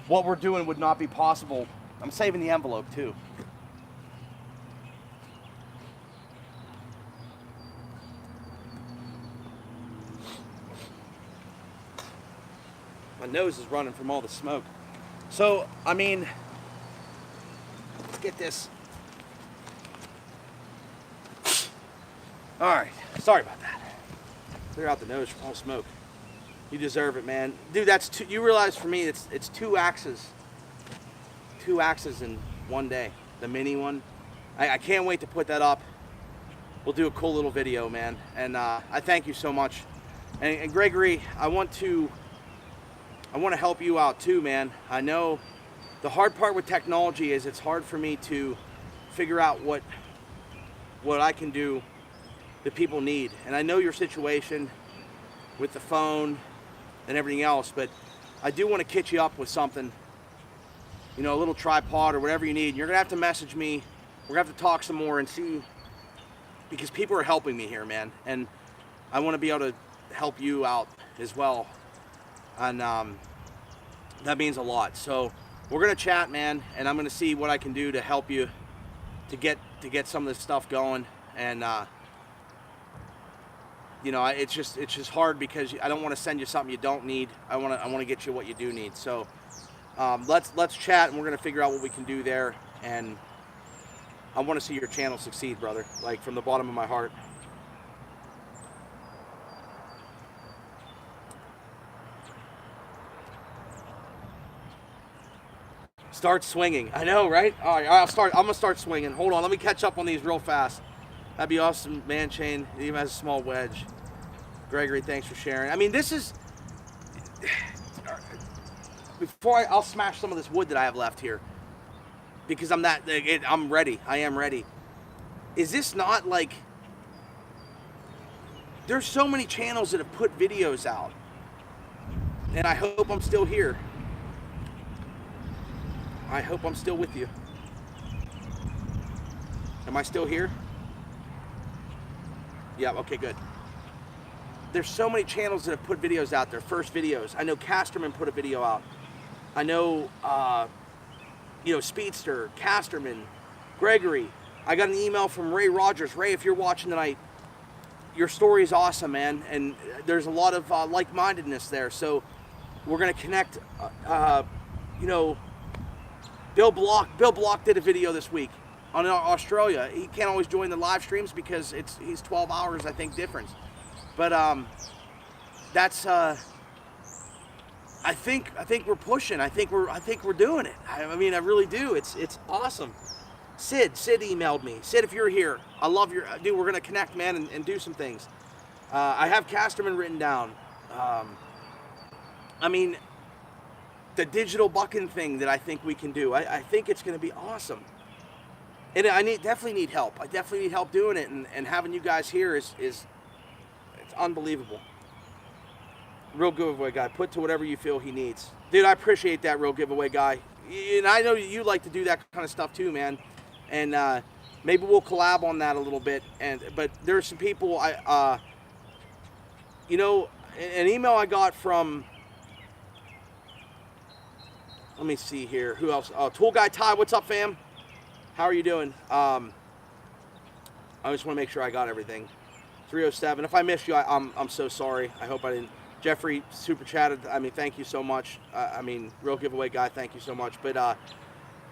What we're doing would not be possible. I'm saving the envelope too. My nose is running from all the smoke. So, I mean, let's get this. All right, sorry about that. Clear out the nose from all smoke. You deserve it, man. Dude, that's two, you realize for me, it's two axes. 2 axes in one day. The mini one. I can't wait to put that up. We'll do a cool little video, man. And I thank you so much. And Gregory, I want to help you out too, man. I know the hard part with technology is it's hard for me to figure out what I can do that people need. And I know your situation with the phone and everything else, but I do want to kit you up with something you know, a little tripod or whatever you need. You're gonna have to message me. We're gonna have to talk some more and see, because people are helping me here, man, and I want to be able to help you out as well, and that means a lot. So we're gonna chat, man, and I'm gonna see what I can do to help you to get some of this stuff going. And you know, it's just hard because I don't want to send you something you don't need. I want to get you what you do need. So let's chat, and we're gonna figure out what we can do there. And I want to see your channel succeed, brother, like from the bottom of my heart. Start swinging. I know, right? All right, I'm gonna start swinging. Hold on, let me catch up on these real fast. That'd be awesome. Man chain, it even has a small wedge. Gregory, thanks for sharing. I mean, this is, before I'll smash some of this wood that I have left here, because I'm ready. I am ready. Is this not like, there's so many channels that have put videos out, and I hope I'm still here. I hope I'm still with you. Am I still here? Yeah, okay, good. There's so many channels that have put videos out there, first videos. I know Casterman put a video out. I know, you know, Speedster, Casterman, Gregory. I got an email from Ray Rogers. Ray, if you're watching tonight, your story is awesome, man. And there's a lot of like-mindedness there. So we're going to connect, you know, Bill Block did a video this week on Australia. He can't always join the live streams because he's 12 hours, I think, difference. But that's I think we're pushing. I think we're doing it. I mean, I really do. It's awesome. Sid emailed me. Sid, if you're here, I love your dude. We're gonna connect, man, and do some things. I have Casterman written down. I mean, the digital bucking thing that I think we can do. I think it's gonna be awesome. And I definitely need help. I definitely need help doing it, and having you guys here is it's unbelievable. Real giveaway guy, put to whatever you feel he needs. Dude, I appreciate that, real giveaway guy. And I know you like to do that kind of stuff too, man. And maybe we'll collab on that a little bit. But there's some people you know, an email I got from, let me see here, who else? Tool Guy Ty, what's up, fam? How are you doing? I just want to make sure I got everything. 307. If I missed you, I'm so sorry. I hope I didn't. Jeffrey super chatted. I mean, thank you so much. I mean, real giveaway guy, thank you so much. But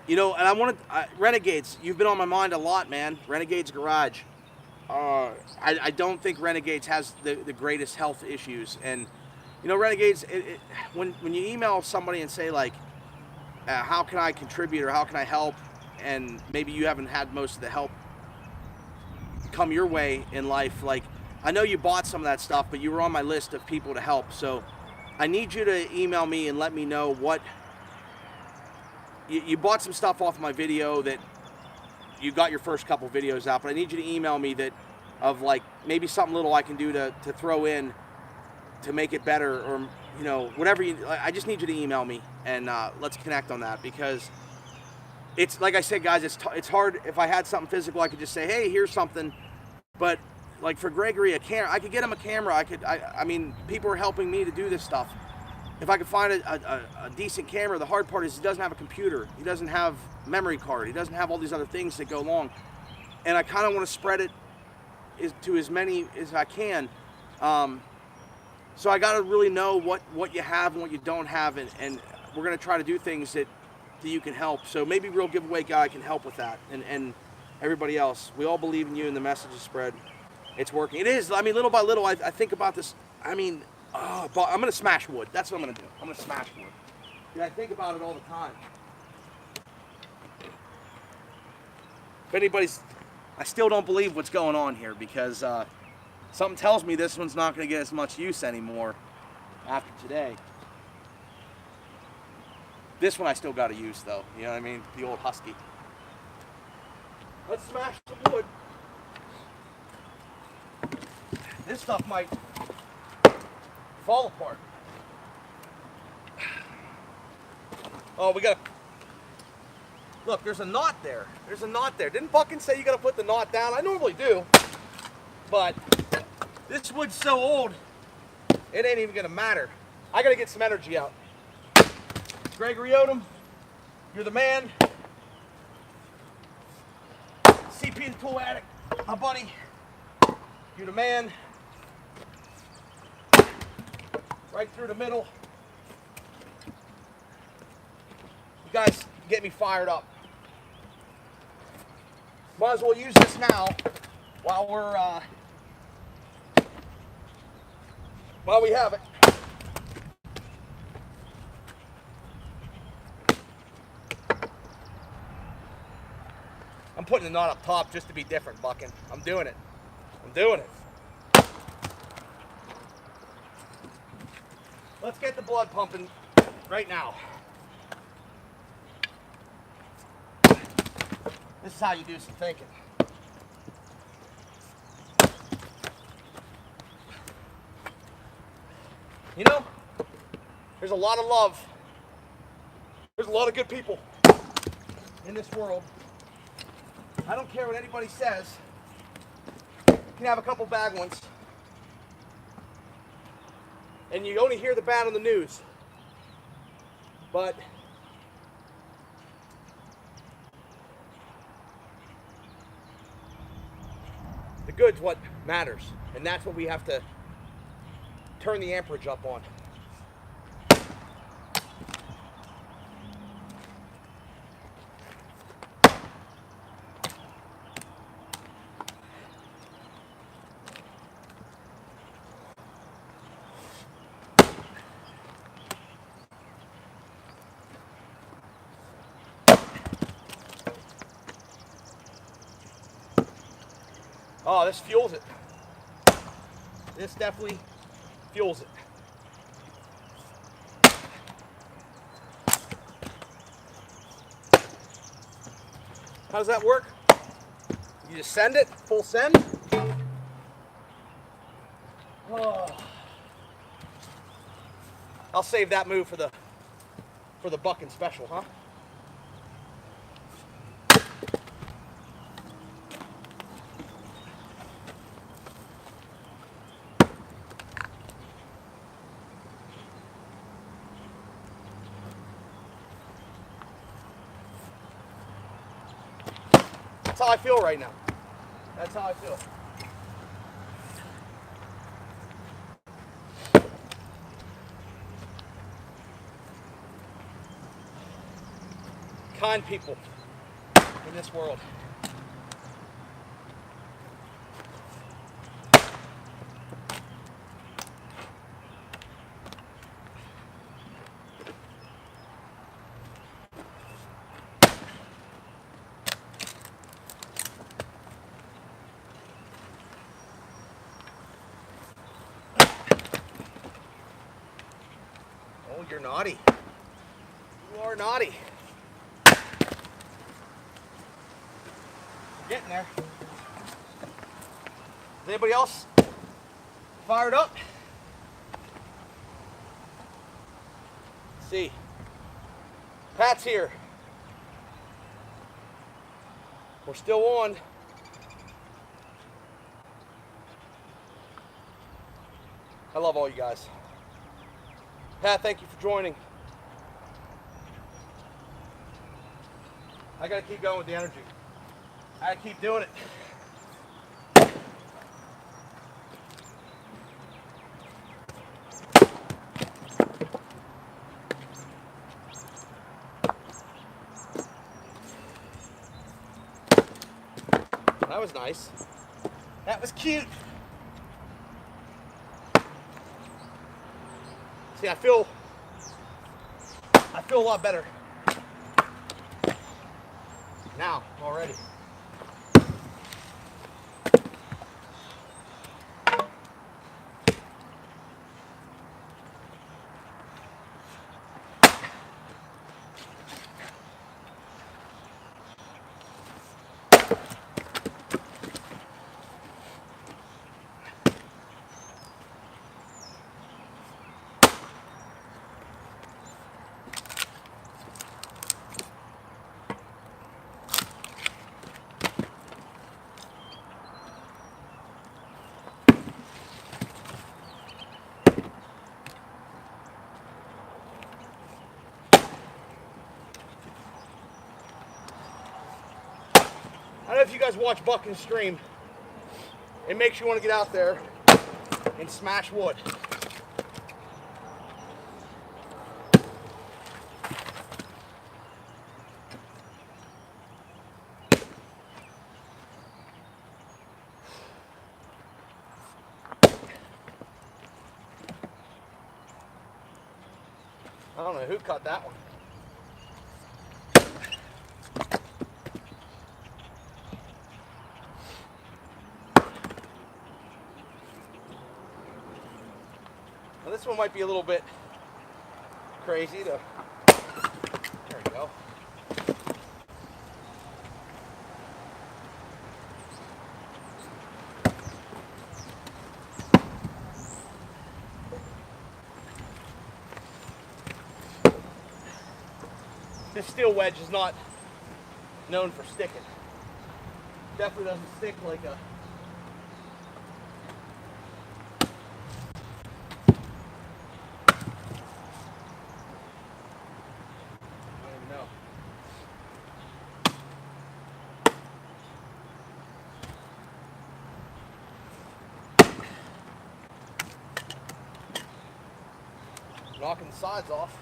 you know, and I wanted Renegades. You've been on my mind a lot, man. Renegades Garage. I don't think Renegades has the greatest health issues, and you know, Renegades. When you email somebody and say like, how can I contribute or how can I help, and maybe you haven't had most of the help come your way in life, like I know you bought some of that stuff, but you were on my list of people to help. So I need you to email me and let me know what you bought some stuff off my video that you got your first couple videos out, but I need you to email me that of like maybe something little I can do to throw in to make it better, or you know, whatever you, I just need you to email me, and let's connect on that, because it's like I said, guys, it's hard. If I had something physical, I could just say, hey, here's something. But like for Gregory, a camera, I could get him a camera. I mean, people are helping me to do this stuff. If I could find a decent camera, the hard part is he doesn't have a computer. He doesn't have memory card. He doesn't have all these other things that go along. And I kind of want to spread it to as many as I can. So I got to really know what you have and what you don't have, and we're going to try to do things that you can help. So maybe Real Giveaway Guy can help with that, and everybody else. We all believe in you, and the message is spread. It's working. It is. I mean, little by little, I think about this. I mean, I'm going to smash wood. That's what I'm going to do. I'm going to smash wood. Yeah, I think about it all the time. If anybody's, I still don't believe what's going on here, because something tells me this one's not going to get as much use anymore after today. This one I still got to use, though. You know what I mean? The old Husky. Let's smash some wood. This stuff might fall apart. Oh, we got Look, there's a knot there. There's a knot there. Didn't Buckin say you gotta put the knot down? I normally do. But this wood's so old, it ain't even gonna matter. I gotta get some energy out. Gregory Odom, you're the man. CP the Tool Addict, my buddy, you're the man. Right through the middle. You guys get me fired up. Might as well use this now while we have it. I'm putting the knot up top just to be different, Buckin. I'm doing it. I'm doing it. Let's get the blood pumping right now. This is how you do some thinking. You know, there's a lot of love. There's a lot of good people in this world. I don't care what anybody says. You can have a couple bad ones. And you only hear the bad on the news. But the good's what matters. And that's what we have to turn the amperage up on. Oh, this fuels it. This definitely fuels it. How does that work? You just send it, full send. Oh. I'll save that move for the Buckin special, huh? That's how I feel right now. That's how I feel. Kind people in this world. Oh, you're naughty. You are naughty. Getting there. Is anybody else fired up? Let's see. Pat's here. We're still on. I love all you guys. Pat, thank you for joining. I gotta keep going with the energy. I gotta keep doing it. That was nice. That was cute. See, I feel a lot better now already. know if you guys watch Buck and Stream, it makes you want to get out there and smash wood. I don't know who cut that one. Now this one might be a little bit crazy to, there we go. This steel wedge is not known for sticking. Definitely doesn't stick like a knocking the sides off.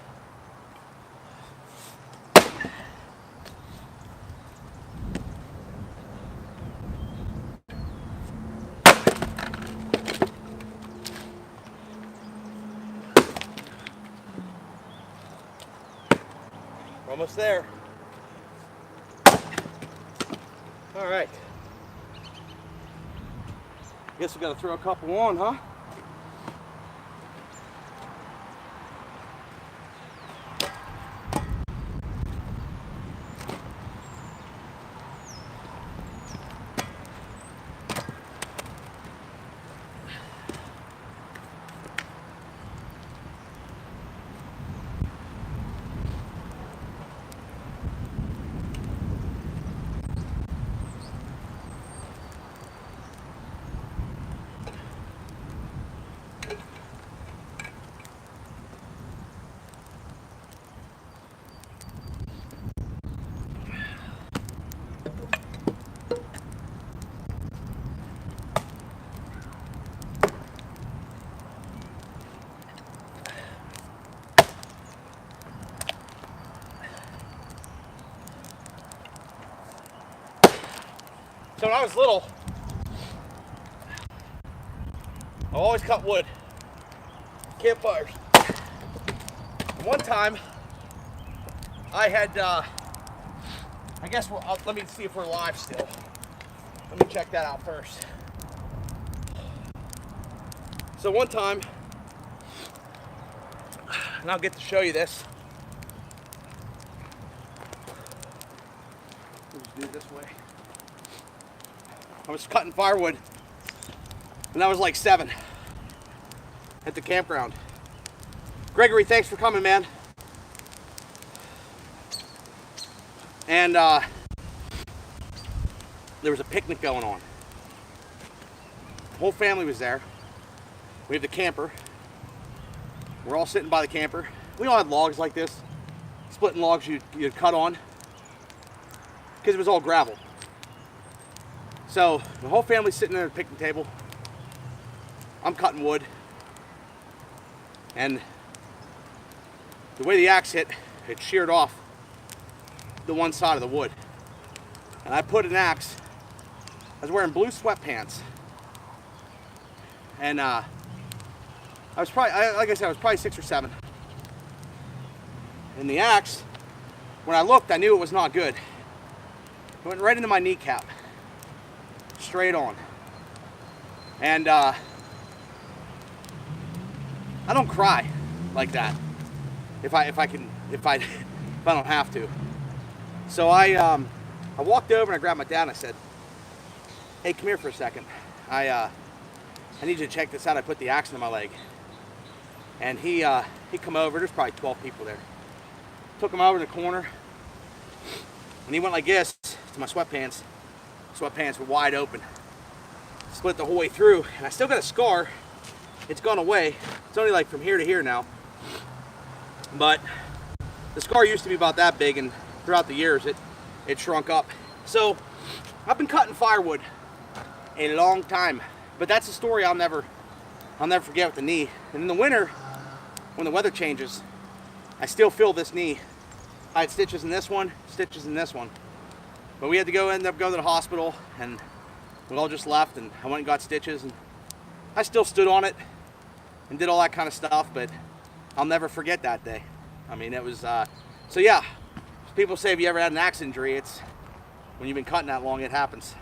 We're almost there. All right. Guess we got to throw a couple on, huh? So when I was little, I always cut wood, campfires. And one time, I had, I guess, let me see if we're live still. Let me check that out first. So one time, and I'll get to show you this. Let's do it this way. I was cutting firewood when I was like 7 at the campground. Gregory, thanks for coming, man. And there was a picnic going on. The whole family was there. We have the camper. We're all sitting by the camper. We all had logs like this, splitting logs you'd cut on, because it was all gravel. So the whole family's sitting there at the picnic table. I'm cutting wood. And the way the axe hit, it sheared off the one side of the wood. And I put an axe. I was wearing blue sweatpants. And I was probably, like I said, I was probably 6 or 7. And the axe, when I looked, I knew it was not good. It went right into my kneecap. Straight on. And I don't cry like that if I don't have to. So I walked over and I grabbed my dad and I said, "Hey, come here for a second. I need you to check this out." I put the axe into my leg. And he come over. There's probably 12 people there. Took him over in the corner. And he went like this to my sweatpants. Sweatpants were wide open. Split the whole way through. And I still got a scar. It's gone away. It's only like from here to here now. But the scar used to be about that big, and throughout the years it shrunk up. So I've been cutting firewood a long time, but that's a story I'll never forget with the knee. And in the winter, when the weather changes, I still feel this knee. I had stitches in this one, stitches in this one. But we had to end up going to the hospital, and we all just left, and I went and got stitches, and I still stood on it and did all that kind of stuff, but I'll never forget that day. I mean, it was, so yeah, people say, have you ever had an axe injury? It's, when you've been cutting that long, it happens.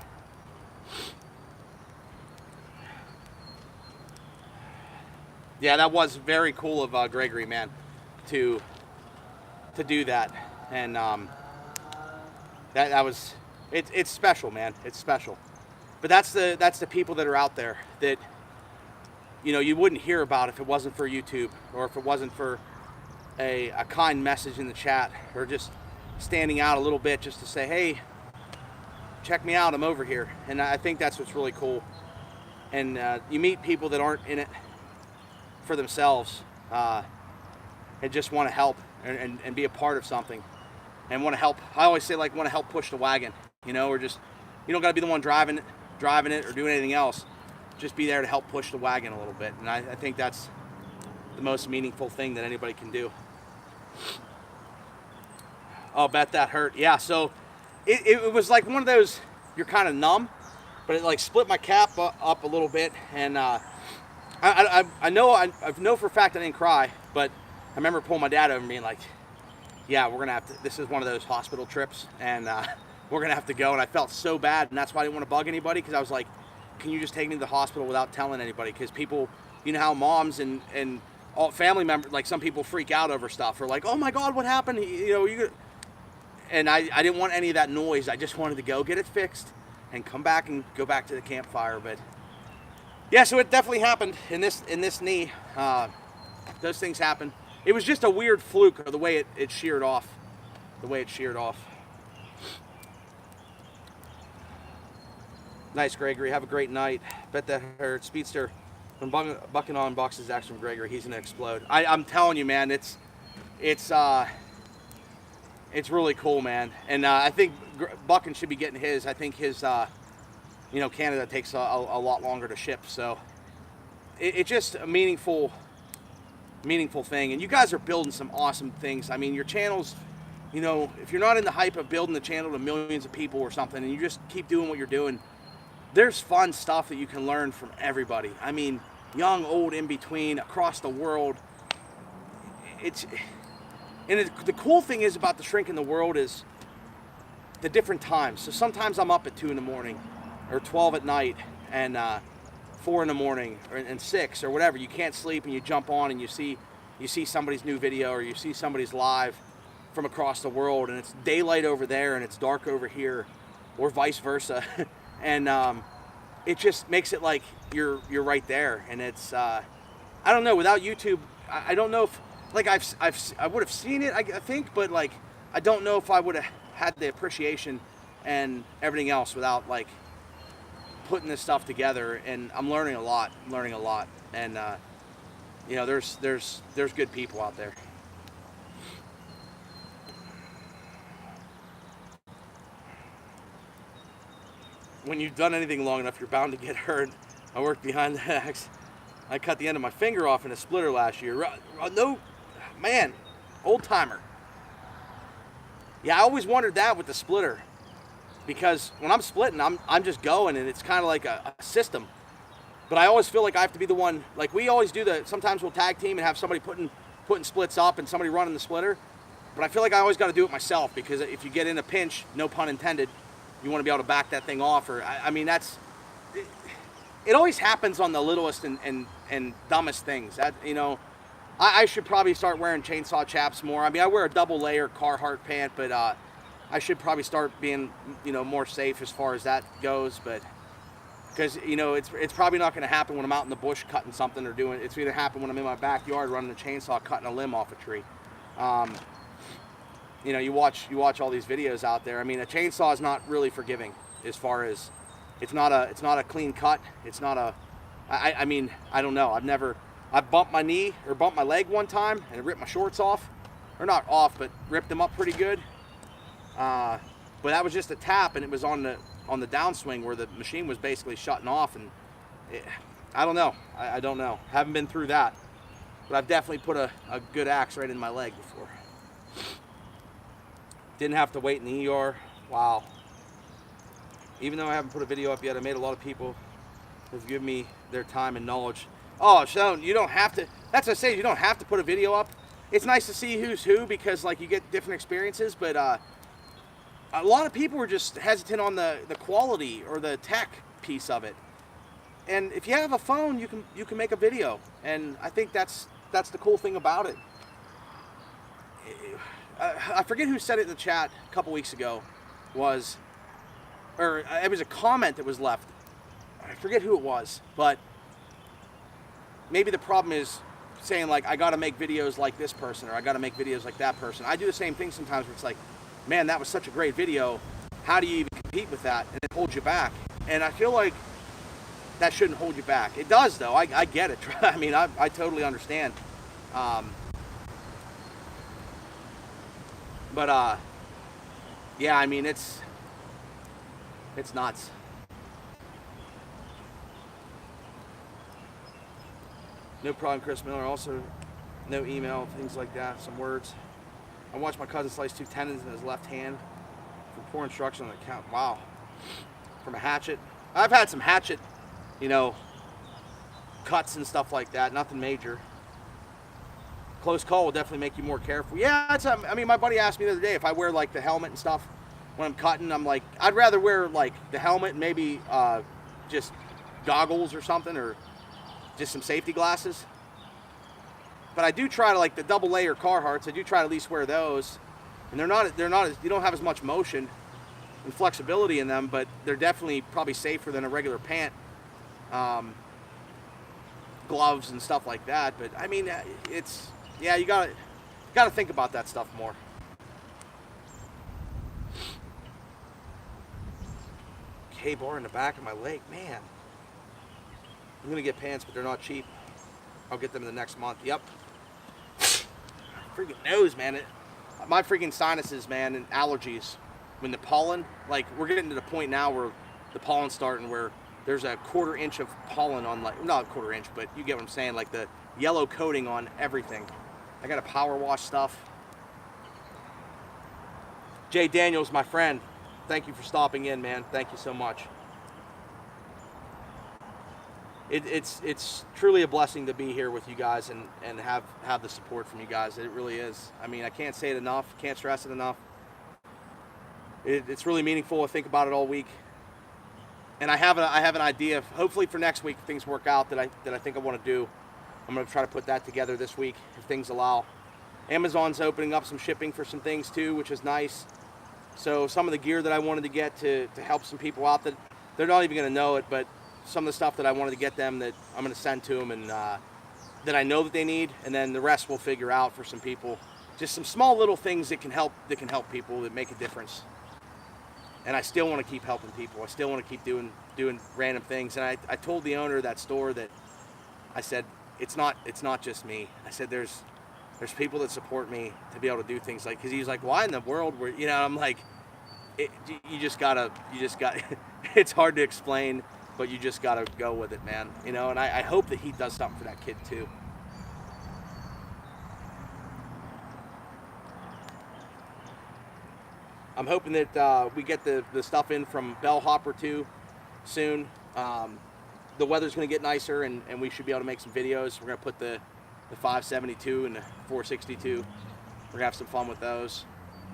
Yeah, that was very cool of Gregory, man, to do that, and that was, it's special, man. It's special. But that's the people that are out there that, you know, you wouldn't hear about if it wasn't for YouTube, or if it wasn't for a kind message in the chat, or just standing out a little bit just to say, hey, check me out, I'm over here. And I think that's what's really cool. And you meet people that aren't in it for themselves, and just want to help and be a part of something, and want to help. I always say, like, want to help push the wagon, you know, or just, you don't got to be the one driving it or doing anything else. Just be there to help push the wagon a little bit. And I think that's the most meaningful thing that anybody can do. I'll bet that hurt. Yeah, so it was like one of those, you're kind of numb, but it like split my cap up a little bit. And I know for a fact I didn't cry, but I remember pulling my dad over and being like, yeah, we're going to have to, this is one of those hospital trips, and we're going to have to go. And I felt so bad, and that's why I didn't want to bug anybody, because I was like, can you just take me to the hospital without telling anybody? Because people, you know how moms and all family members, like some people freak out over stuff, or like, oh my God, what happened? You know, and I didn't want any of that noise. I just wanted to go get it fixed and come back and go back to the campfire. But yeah, so it definitely happened in this knee. Those things happen. It was just a weird fluke of the way it sheared off. Nice, Gregory. Have a great night. Bet that hurt. Speedster, when Bucking unboxes action from Gregory, he's gonna explode. I'm telling you, man, it's really cool, man. And I think Bucking should be getting his. I think his, you know, Canada takes a lot longer to ship. So it's just a meaningful thing. And you guys are building some awesome things. I mean, your channel's, you know, if you're not in the hype of building the channel to millions of people or something, and you just keep doing what you're doing, there's fun stuff that you can learn from everybody. I mean, young, old, in between, across the world. The cool thing is about the Shrink in the World is the different times. So sometimes I'm up at 2 in the morning, or 12 at night, and 4 in the morning, and 6, or whatever. You can't sleep, and you jump on, and you see somebody's new video, or you see somebody's live from across the world, and it's daylight over there, and it's dark over here, or vice versa. And it just makes it like you're right there. And it's I don't know, without YouTube, I don't know if, like, I would have seen it, I think, but like I don't know if I would have had the appreciation and everything else without like putting this stuff together. And I'm learning a lot, and you know, there's good people out there. When you've done anything long enough, you're bound to get hurt. I worked behind the axe. I cut the end of my finger off in a splitter last year. No, man, old timer. Yeah, I always wondered that with the splitter, because when I'm splitting, I'm just going, and it's kind of like a system. But I always feel like I have to be the one. Like we always do sometimes we'll tag team and have somebody putting splits up and somebody running the splitter. But I feel like I always got to do it myself, because if you get in a pinch, no pun intended, you want to be able to back that thing off. Or I mean, it always happens on the littlest and dumbest things. That, you know, I should probably start wearing chainsaw chaps more. I mean, I wear a double layer Carhartt pant, but I should probably start being, you know, more safe as far as that goes. But because, you know, it's probably not going to happen when I'm out in the bush cutting something or doing. It's going to happen when I'm in my backyard running a chainsaw cutting a limb off a tree. You know, you watch all these videos out there. I mean, a chainsaw is not really forgiving, as far as it's not a clean cut. It's not a. I mean, I don't know. I bumped my knee or bumped my leg one time and it ripped my shorts off, or not off, but ripped them up pretty good. But that was just a tap, and it was on on the downswing where the machine was basically shutting off, and I don't know. I don't know. Haven't been through that, but I've definitely put a good axe right in my leg before. Didn't have to wait in the ER. Wow. Even though I haven't put a video up yet, I made a lot of people who've given me their time and knowledge. Oh, so you don't have to, that's what I say, you don't have to put a video up. It's nice to see who's who because like you get different experiences, but a lot of people were just hesitant on the quality or the tech piece of it. And if you have a phone, you can make a video, and I think that's the cool thing about it. I forget who said it in the chat a couple weeks ago, or it was a comment that was left. I forget who it was, but maybe the problem is saying like, I got to make videos like this person, or I got to make videos like that person. I do the same thing sometimes where it's like, man, that was such a great video. How do you even compete with that? And it holds you back. And I feel like that shouldn't hold you back. It does though. I get it. I mean, I totally understand. But yeah, I mean, it's nuts. No problem, Chris Miller. Also, no email, things like that, some words. I watched my cousin slice 2 tendons in his left hand for poor instruction on the count. Wow. From a hatchet. I've had some hatchet, you know, cuts and stuff like that. Nothing major. Close call will definitely make you more careful. Yeah, I mean, my buddy asked me the other day if I wear like the helmet and stuff when I'm cutting. I'm like, I'd rather wear like the helmet and maybe just goggles or something, or just some safety glasses. But I do try to, like the double layer Carhartts, I do try to at least wear those. And they're not as, you don't have as much motion and flexibility in them, but they're definitely probably safer than a regular pant. Gloves and stuff like that. But I mean, it's, yeah, you gotta think about that stuff more. K-bar in the back of my leg, man. I'm gonna get pants, but they're not cheap. I'll get them in the next month. Yep. Freaking nose, man. My freaking sinuses, man, and allergies. When the pollen, like, we're getting to the point now where the pollen's starting where there's a 1/4 inch of pollen on, like, not a 1/4 inch, but you get what I'm saying, like the yellow coating on everything. I gotta power wash stuff. Jay Daniels, my friend, thank you for stopping in, man. Thank you so much. It's truly a blessing to be here with you guys and have the support from you guys. It really is. I mean, I can't say it enough. Can't stress it enough. It's really meaningful. I think about it all week. And I have an idea. Hopefully for next week, if things work out that I think I want to do. I'm going to try to put that together this week if things allow. Amazon's opening up some shipping for some things too, which is nice. So some of the gear that I wanted to get to help some people out that they're not even going to know it, but some of the stuff that I wanted to get them that I'm going to send to them, and that I know that they need, and then the rest we'll figure out for some people. Just some small little things that can help people, that make a difference. And I still want to keep helping people. I still want to keep doing random things. And I told the owner of that store that I said, it's not just me. I said there's people that support me to be able to do things like, because he's like, why in the world were, you know, I'm like, you just got it's hard to explain, but you just got to go with it, man. You know, and I hope that he does something for that kid too. I'm hoping that we get the stuff in from Bellhopper too soon. The weather's going to get nicer, and we should be able to make some videos. We're going to put the 572 and the 462. We're going to have some fun with those.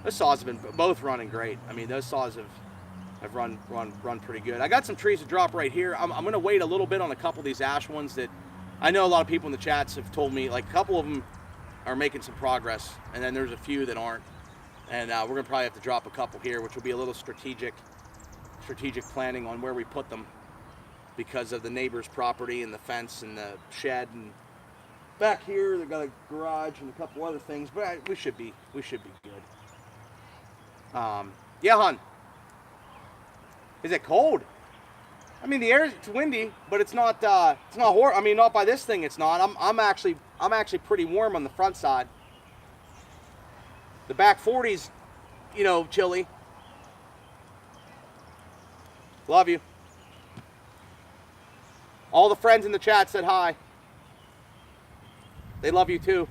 Those saws have been both running great. I mean, those saws have run pretty good. I got some trees to drop right here. I'm going to wait a little bit on a couple of these ash ones that I know a lot of people in the chats have told me, like a couple of them are making some progress, and then there's a few that aren't. And we're going to probably have to drop a couple here, which will be a little strategic planning on where we put them because of the neighbor's property and the fence and the shed. And back here, they've got a garage and a couple other things, but we should be good. Yeah, hon. Is it cold? I mean, the air, it's windy, but it's not horrible. I mean, not by this thing, it's not. I'm actually pretty warm on the front side. The back 40's, you know, chilly. Love you. All the friends in the chat said hi. They love you too.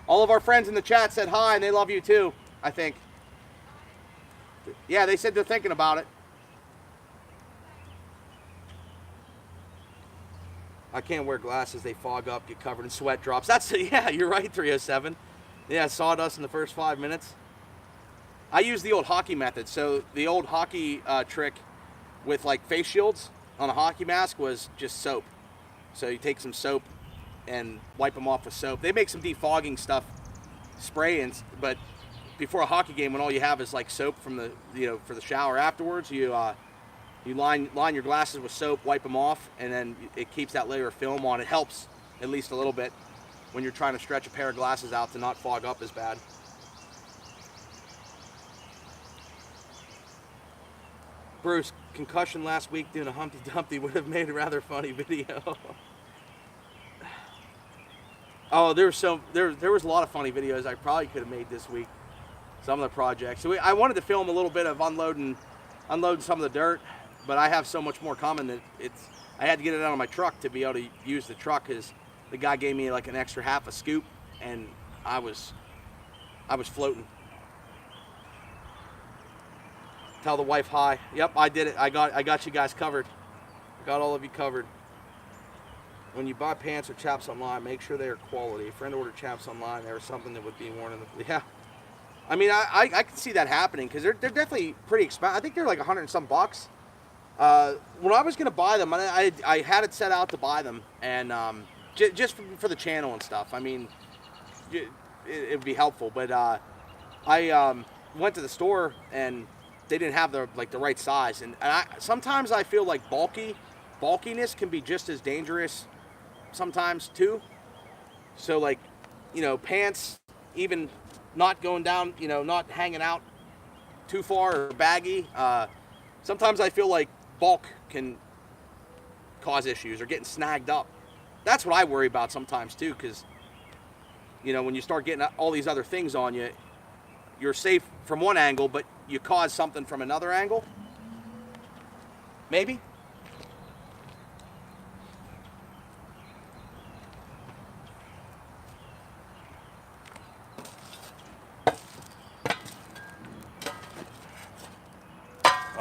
All of our friends in the chat said hi and they love you too, I think. Yeah, they said they're thinking about it. I can't wear glasses. They fog up, get covered in sweat drops. That's, yeah, you're right, 307. Yeah, sawdust in the first 5 minutes. I use the old hockey method. So the old hockey trick with like face shields on a hockey mask was just soap. So you take some soap and wipe them off with soap. They make some defogging stuff, spray, but before a hockey game, when all you have is like soap from the, for the shower afterwards, you line your glasses with soap, wipe them off, and then it keeps that layer of film on. It helps at least a little bit when you're trying to stretch a pair of glasses out to not fog up as bad. Bruce, concussion last week doing a Humpty Dumpty would have made a rather funny video. Oh, there was a lot of funny videos I probably could have made this week. Some of the projects. So I wanted to film a little bit of unloading some of the dirt, but I have so much more coming that I had to get it out of my truck to be able to use the truck, because the guy gave me like an extra half a scoop, and I was floating. Tell the wife hi. Yep, I did it. I got you guys covered. I got all of you covered. When you buy pants or chaps online, make sure they are quality. A friend ordered chaps online. There was something that would be worn in the... Yeah. I mean, I can see that happening, because they're definitely pretty expensive. I think they're like $100 and some bucks. When I was going to buy them, I had it set out to buy them, and just for the channel and stuff. I mean, it would be helpful. But I went to the store, and they didn't have the right size. And sometimes I feel like bulkiness can be just as dangerous sometimes too. So like, pants, even not going down, not hanging out too far or baggy. Sometimes I feel like bulk can cause issues or getting snagged up. That's what I worry about sometimes too, because when you start getting all these other things on you, you're safe from one angle, but you cause something from another angle. Maybe.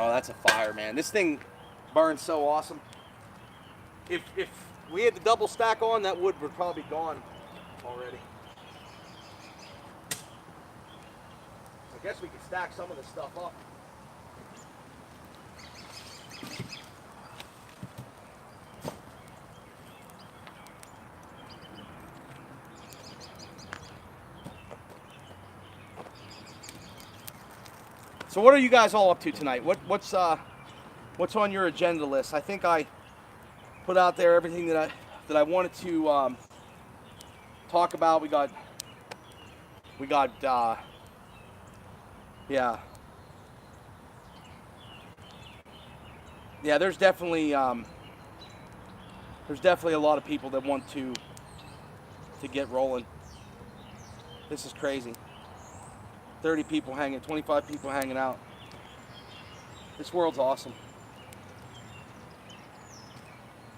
Oh, that's a fire, man. This thing burns so awesome. If we had the double stack on, that wood would probably be gone already. I guess we could stack some of this stuff up. So what are you guys all up to tonight? What's on your agenda list? I think I put out there everything that I wanted to talk about. We got yeah. There's definitely a lot of people that want to get rolling. This is crazy. 30 people hanging, 25 people hanging out. This world's awesome.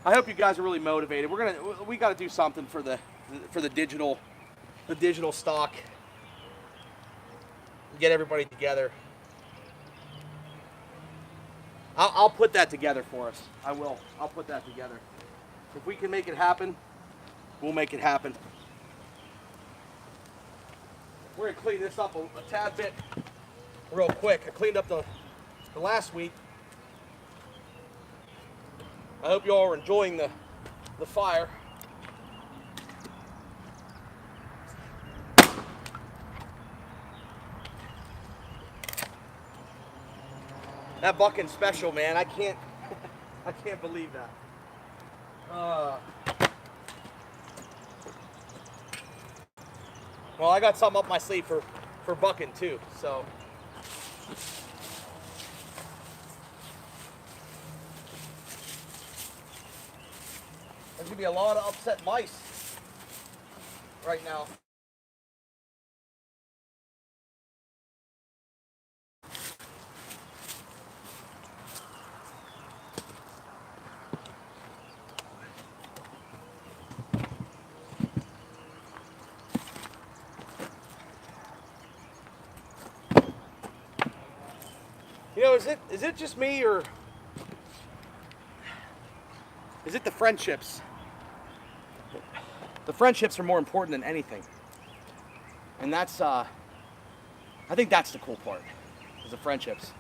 I hope you guys are really motivated. We got to do something for the digital stock. Get everybody together. I'll put that together for us. I will. I'll put that together. If we can make it happen, we'll make it happen. We're going to clean this up a tad bit real quick. I cleaned up the last week. I hope you all are enjoying the fire. That bucking special, man. I can't believe that. Well, I got something up my sleeve for bucking too, so. There's gonna be a lot of upset mice right now. You know, is it just me, or is it the friendships? The friendships are more important than anything. And that's, I think that's the cool part, is the friendships.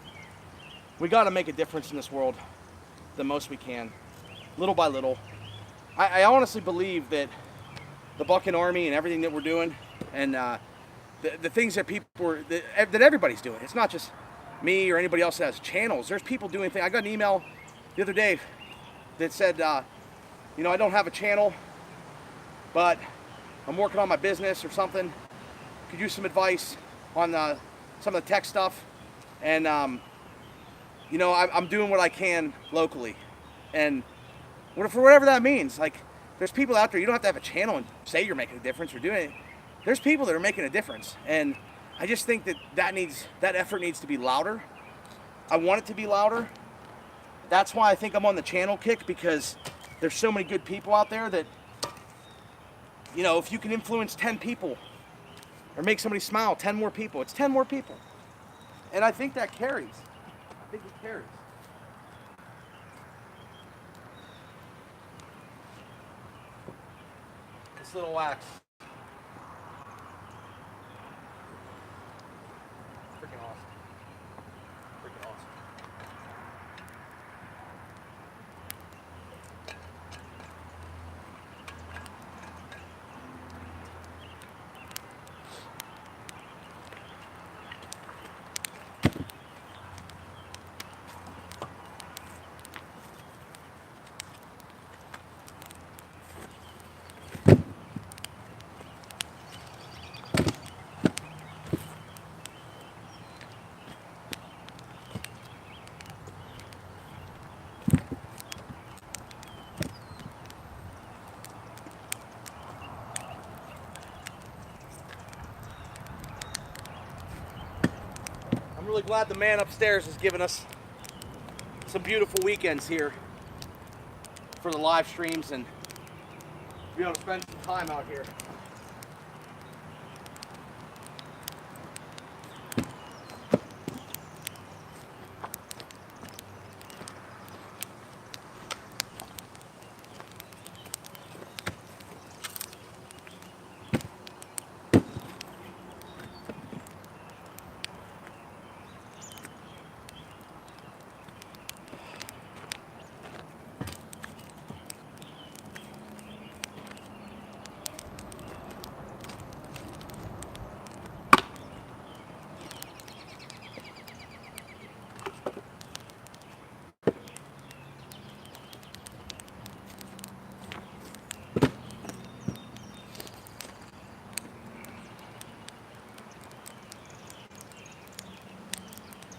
We got to make a difference in this world the most we can, little by little. I honestly believe that the Bucking Army and everything that we're doing, and the things that that everybody's doing, it's not just me or anybody else that has channels. There's people doing things. I got an email the other day that said, you know, I don't have a channel, but I'm working on my business or something. Could use some advice on some of the tech stuff. And, you know, I'm doing what I can locally. And for whatever that means, like, there's people out there, you don't have to have a channel and say you're making a difference or doing it. There's people that are making a difference. And I just think that effort needs to be louder. I want it to be louder. That's why I think I'm on the channel kick, because there's so many good people out there that, you know, if you can influence 10 people or make somebody smile, 10 more people, it's 10 more people. And I think that carries. I think it carries. This little wax. Freaking awesome. Freaking awesome. I'm really glad the man upstairs has given us some beautiful weekends here for the live streams and to be able to spend some time out here.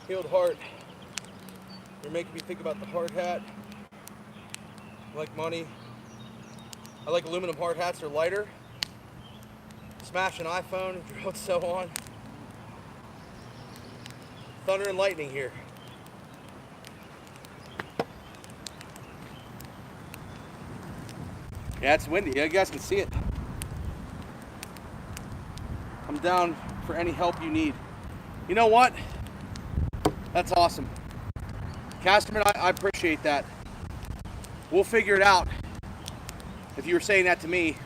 Healed heart. You're making me think about the hard hat. I like money. I like aluminum hard hats. They're lighter. Smash an iPhone, drill it so on. Thunder and lightning here. Yeah, it's windy. Yeah, you guys can see it. I'm down for any help you need. You know what? That's awesome. Casterman, I appreciate that. We'll figure it out. If you were saying that to me,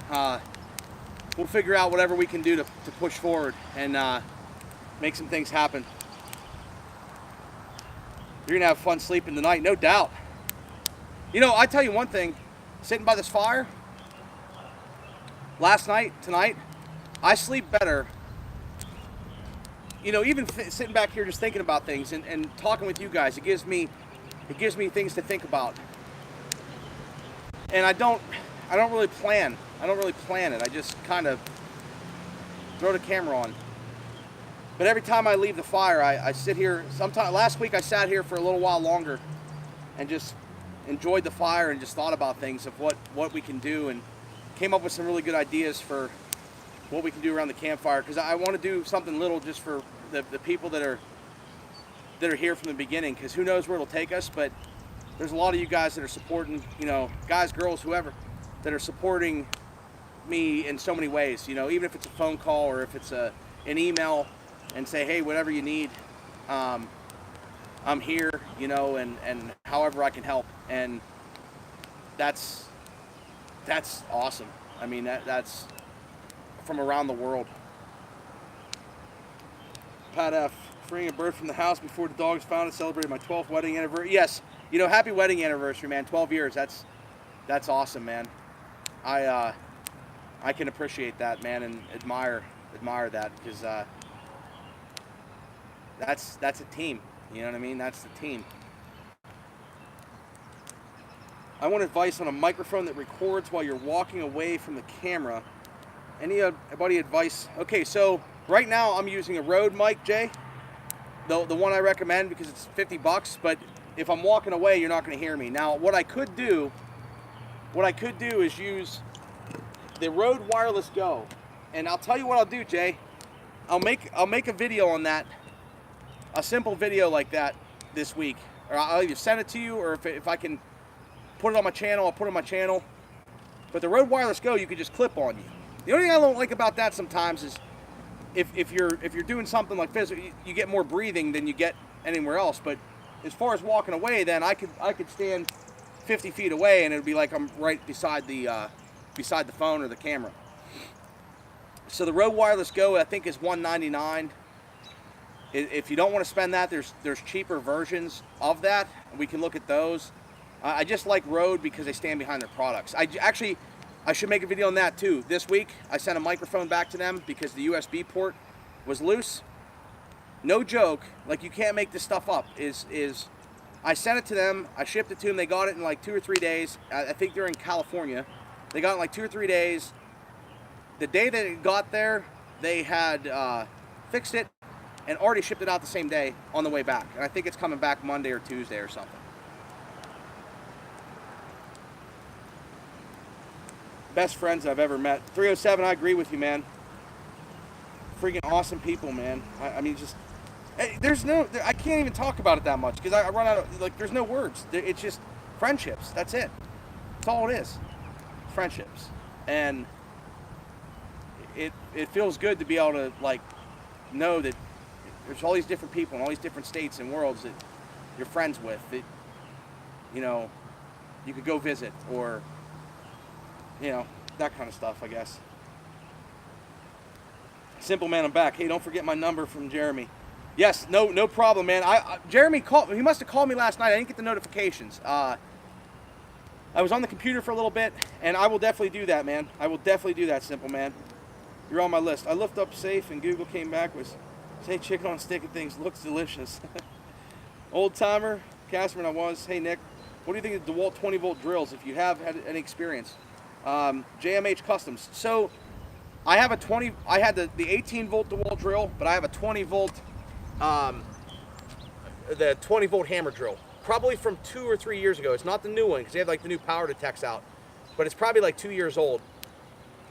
we'll figure out whatever we can do to push forward and make some things happen. You're gonna have fun sleeping tonight, no doubt. You know, I tell you one thing, sitting by this fire, last night, tonight, I sleep better. You know, even sitting back here just thinking about things and talking with you guys, it gives me things to think about. And I don't really plan. I don't really plan it. I just kind of throw the camera on. But every time I leave the fire, I sit here. Last week I sat here for a little while longer and just enjoyed the fire and just thought about things of what we can do, and came up with some really good ideas for what we can do around the campfire, because I want to do something little just for the people that are here from the beginning, because who knows where it'll take us. But there's a lot of you guys that are supporting, you know, guys, girls, whoever, that are supporting me in so many ways. You know, even if it's a phone call or if it's an email and say, hey, whatever you need. I'm here, you know, and however I can help. And that's awesome. I mean, that's from around the world. Pat F. Freeing a bird from the house before the dog's found and celebrated my 12th wedding anniversary. Yes, you know, happy wedding anniversary, man. 12 years. That's awesome, man. I can appreciate that, man, and admire that, because that's a team. You know what I mean? That's the team. I want advice on a microphone that records while you're walking away from the camera. Anybody advice? Okay, so right now I'm using a Rode mic, Jay. The one I recommend because it's $50, but if I'm walking away, you're not going to hear me. Now, what I could do is use the Rode Wireless Go, and I'll tell you what I'll do, Jay. I'll make a video on that, a simple video like that this week, or I'll either send it to you, or if I can put it on my channel, I'll put it on my channel. But the Rode Wireless Go, you could just clip on you. The only thing I don't like about that sometimes is if you're doing something like physical, you get more breathing than you get anywhere else. But as far as walking away, then I could stand 50 feet away, and it'd be like I'm right beside the phone or the camera. So the Rode Wireless Go, I think, is $199. If you don't want to spend that, there's cheaper versions of that. We can look at those. I just like Rode because they stand behind their products. I should make a video on that too. This week, I sent a microphone back to them because the USB port was loose. No joke, like, you can't make this stuff up. I sent it to them, I shipped it to them, they got it in like 2 or 3 days. I think they're in California. They got it in like 2 or 3 days. The day that it got there, they had fixed it and already shipped it out the same day on the way back. And I think it's coming back Monday or Tuesday or something. Best friends I've ever met. 307, I agree with you, man. Freaking awesome people, man. I mean, just, I can't even talk about it that much because I run out of, like, there's no words. It's just friendships. That's it. That's all it is. Friendships. And it feels good to be able to, like, know that there's all these different people in all these different states and worlds that you're friends with, that, you know, you could go visit, or, you know, that kind of stuff, I guess. Simple man, I'm back. Hey, don't forget my number from Jeremy. Yes, no problem, man. Jeremy called. He must have called me last night. I didn't get the notifications. I was on the computer for a little bit, and I will definitely do that, man. I will definitely do that, simple man. You're on my list. I looked up safe, and Google came back with, say, chicken on stick and things looks delicious. Old timer, Casperman I was. Hey, Nick, what do you think of DeWalt 20-volt drills, if you have had any experience? JMH Customs. So I have I had the 18-volt DeWalt drill, but I have a 20-volt, the 20-volt hammer drill. Probably from 2 or 3 years ago. It's not the new one, because they have like the new power detects out, but it's probably like 2 years old.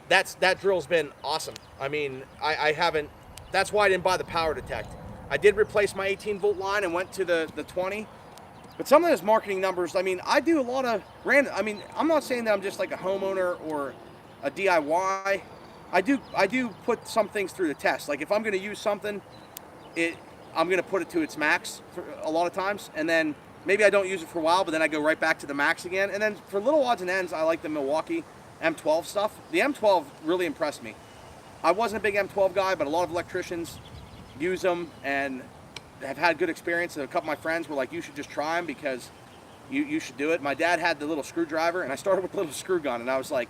That drill's been awesome. I mean, I haven't, that's why I didn't buy the power detect. I did replace my 18-volt line and went to the 20. But some of those marketing numbers, I mean, I do a lot of random, I mean, I'm not saying that I'm just like a homeowner or a DIY. I do put some things through the test. Like, if I'm going to use something, I'm going to put it to its max for a lot of times, and then maybe I don't use it for a while, but then I go right back to the max again. And then for little odds and ends, I like the Milwaukee M12 stuff. The M12 really impressed me. I wasn't a big M12 guy, but a lot of electricians use them and have had good experience. And a couple of my friends were like, you should just try them because you should do it. My dad had the little screwdriver, and I started with the little screw gun, and I was like,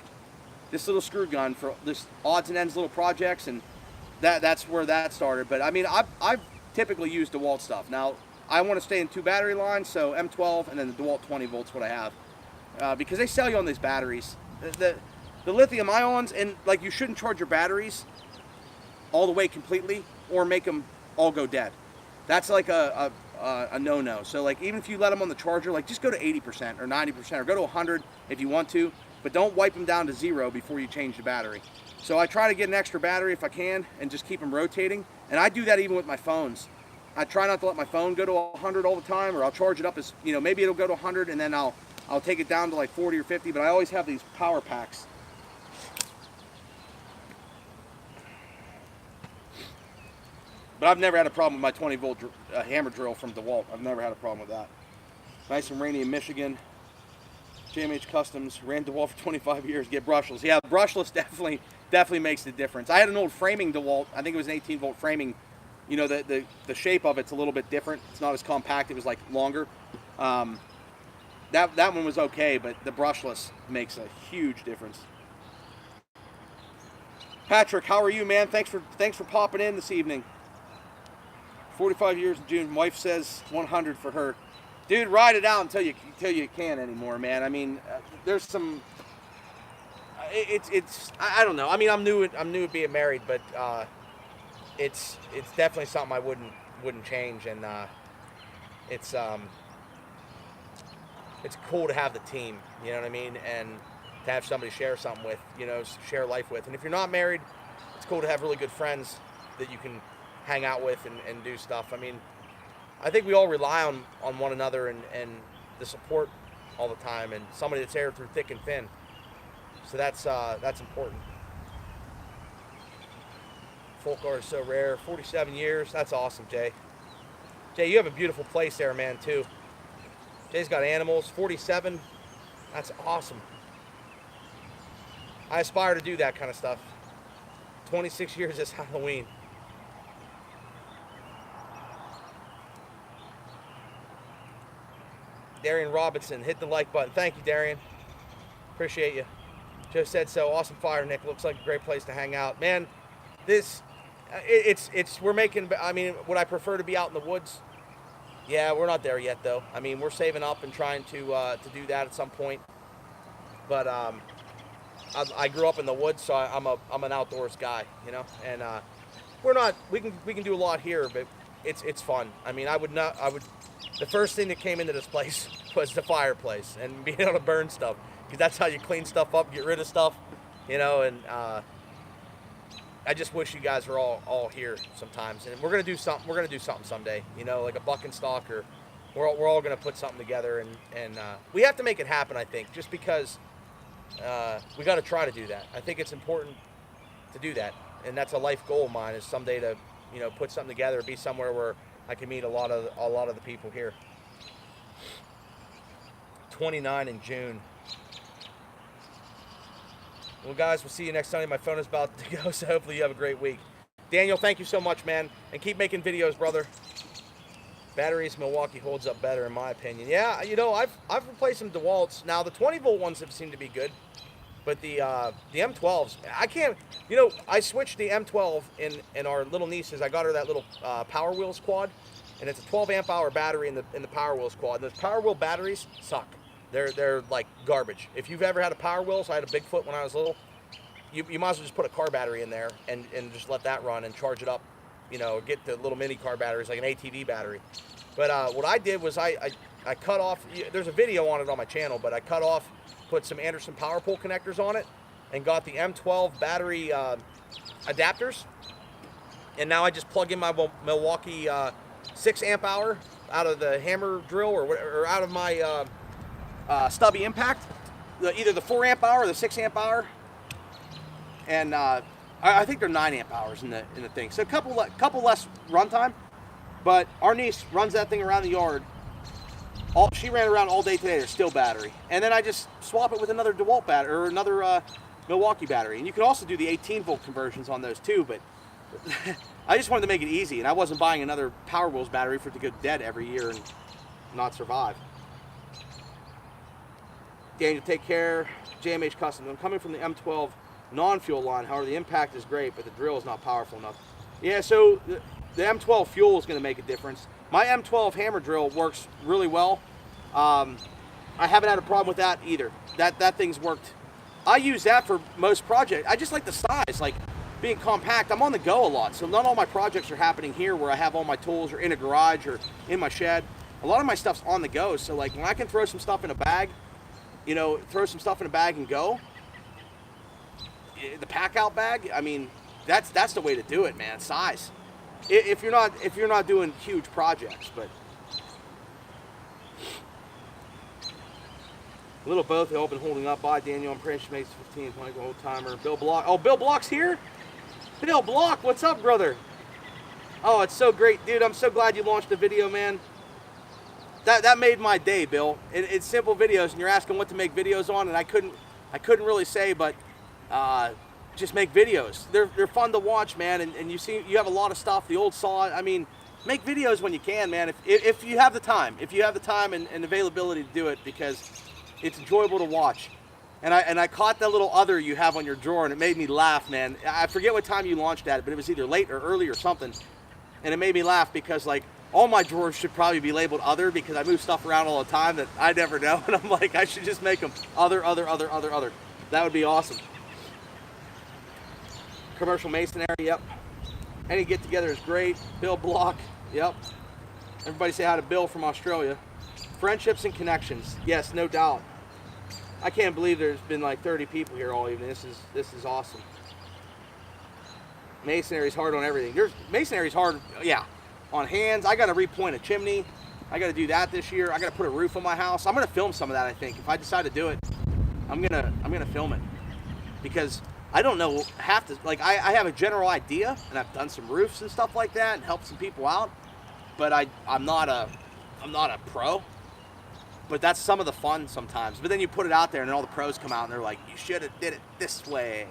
this little screw gun for this odds and ends little projects, and that's where that started. But I mean, I've typically used DeWalt stuff. Now, I want to stay in 2 battery lines, so M12 and then the DeWalt 20 volts what I have, because they sell you on these batteries. The lithium ions, and like, you shouldn't charge your batteries all the way completely or make them all go dead. That's like a no-no. So like, even if you let them on the charger, like, just go to 80% or 90% or go to 100 if you want to, but don't wipe them down to 0 before you change the battery. So I try to get an extra battery if I can and just keep them rotating. And I do that even with my phones. I try not to let my phone go to 100 all the time, or I'll charge it up as, you know, maybe it'll go to 100 and then I'll take it down to like 40 or 50, but I always have these power packs. But I've never had a problem with my 20 volt hammer drill from DeWalt. I've never had a problem with that. Nice and rainy in Michigan. JMH Customs, ran DeWalt for 25 years, get brushless. Yeah, brushless definitely makes the difference. I had an old framing DeWalt, I think it was an 18 volt framing. You know, the shape of it's a little bit different. It's not as compact, it was like longer. That one was okay, but the brushless makes a huge difference. Patrick, how are you, man? Thanks for popping in this evening. 45 years in June. Wife says 100 for her. Dude, ride it out until you can't anymore, man. I mean, there's some. I don't know. I mean, I'm new at being married, but it's definitely something I wouldn't change, and it's cool to have the team. You know what I mean, and to have somebody to share something with, you know, share life with. And if you're not married, it's cool to have really good friends that you can hang out with and do stuff. I mean, I think we all rely on one another and the support all the time, and somebody that's there through thick and thin. So that's important. Folk art is so rare. 47 years. That's awesome, Jay. Jay, you have a beautiful place there, man, too. Jay's got animals. 47. That's awesome. I aspire to do that kind of stuff. 26 years this Halloween. Darian Robinson, hit the like button. Thank you, Darian. Appreciate you. Joe said so. Awesome fire, Nick. Looks like a great place to hang out. Man, we're making, I mean, would I prefer to be out in the woods? Yeah, we're not there yet, though. I mean, we're saving up and trying to do that at some point. But I grew up in the woods, so I'm an outdoors guy, you know. And we can do a lot here, but it's fun. I mean, the first thing that came into this place was the fireplace and being able to burn stuff, because that's how you clean stuff up, get rid of stuff, you know. And I just wish you guys were all here sometimes. And we're gonna do something. We're gonna do something someday, you know, like a buck and stalk, or we're all gonna put something together, and we have to make it happen. I think just because we got to try to do that. I think it's important to do that, and that's a life goal of mine, is someday to, you know, put something together, be somewhere where I can meet a lot of the people here. 29 in June. Well, guys, we'll see you next Sunday. My phone is about to go, so hopefully you have a great week. Daniel, thank you so much, man, and keep making videos, brother. Batteries Milwaukee holds up better, in my opinion. Yeah, you know, I've replaced some DeWalts. Now the 20 volt ones have seemed to be good, but the M12s, I can't. You know, I switched the M12 in our little niece's. I got her that little Power Wheels quad, and it's a 12 amp hour battery in the Power Wheels quad. And those Power Wheel batteries suck. They're like garbage. If you've ever had a Power Wheel, so I had a Bigfoot when I was little, you might as well just put a car battery in there and just let that run and charge it up. You know, get the little mini car batteries like an ATV battery. But what I did was I cut off, there's a video on it on my channel, but I cut off, put some Anderson power pole connectors on it, and got the M12 battery adapters. And now I just plug in my Milwaukee 6 amp hour out of the hammer drill, or out of my stubby impact, either the 4 amp hour or the 6 amp hour. And I think they're 9 amp hours in the thing. So a couple less runtime, but our niece runs that thing around the yard. She ran around all day today. There's still battery, and then I just swap it with another DeWalt battery or another Milwaukee battery. And you can also do the 18 volt conversions on those too. But I just wanted to make it easy, and I wasn't buying another Power Wheels battery for it to go dead every year and not survive. Daniel, take care. JMH Customs. I'm coming from the M12 non-fuel line. However, the impact is great, but the drill is not powerful enough. Yeah, so the M12 fuel is going to make a difference. My M12 hammer drill works really well. I haven't had a problem with that either. That thing's worked. I use that for most projects. I just like the size, like being compact. I'm on the go a lot, so not all my projects are happening here where I have all my tools, or in a garage, or in my shed. A lot of my stuff's on the go, so like when I can throw some stuff in a bag, you know, throw some stuff in a bag and go. The pack out bag, I mean, that's the way to do it, man. Size. If you're not doing huge projects, but a little both. They've all been holding up. Bye, Daniel. I'm praying she makes 15. Michael, old timer. Bill Block. Oh, Bill Block's here. Bill Block, what's up, brother? Oh, it's so great, dude. I'm so glad you launched the video, man. That made my day, Bill. It's simple videos, and you're asking what to make videos on, and I couldn't really say, but just make videos. They're fun to watch, man. And you have a lot of stuff. The old saw. I mean, make videos when you can, man. If you have the time, and availability to do it, because it's enjoyable to watch. And I caught that little other you have on your drawer, and it made me laugh, man. I forget what time you launched at it, but it was either late or early or something. And it made me laugh because, like, all my drawers should probably be labeled other, because I move stuff around all the time that I never know. And I'm like, I should just make them other. That would be awesome. Commercial masonry, yep. Any get together is great. Bill Block, yep. Everybody say hi to Bill from Australia. Friendships and connections, yes, no doubt. I can't believe there's been like 30 people here all evening. This is awesome. Masonry's hard on everything. Masonry's hard, yeah, on hands. I got to repoint a chimney. I got to do that this year. I got to put a roof on my house. I'm gonna film some of that. I think if I decide to do it, I'm gonna film it, because I don't know half the, like, I have a general idea, and I've done some roofs and stuff like that and helped some people out, but I'm not a pro. But that's some of the fun sometimes. But then you put it out there, and then all the pros come out, and they're like, you should have did it this way.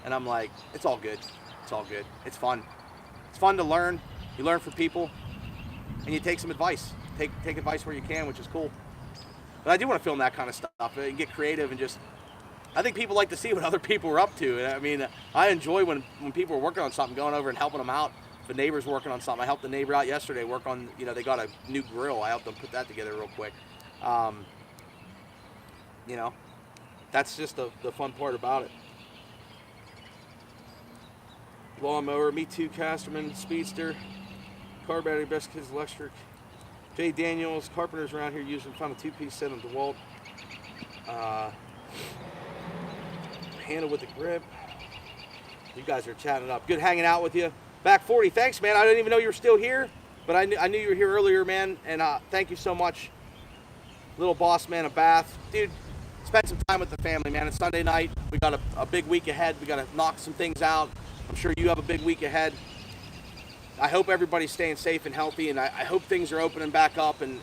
And I'm like, it's all good. It's all good. It's fun. It's fun to learn. You learn from people, and you take some advice. Take advice where you can, which is cool. But I do want to film that kind of stuff and get creative, and just, I think people like to see what other people are up to. And I mean, I enjoy when people are working on something, going over and helping them out. If a neighbor's working on something, I helped the neighbor out yesterday work on, they got a new grill. I helped them put that together real quick. That's just the fun part about it. Lawnmower, Me Too, Casterman, Speedster, car battery, Best Kids Electric, Jay Daniels, carpenters around here using found a 2-piece set on DeWalt. Handle with the grip. You guys are chatting up. Good hanging out with you. Back 40, thanks, man. I didn't even know you were still here, but I knew you were here earlier, man, and thank you so much. Little boss man of Bath. Dude, spend some time with the family, man. It's Sunday night. We got a big week ahead. We got to knock some things out. I'm sure you have a big week ahead. I hope everybody's staying safe and healthy, and I hope things are opening back up, and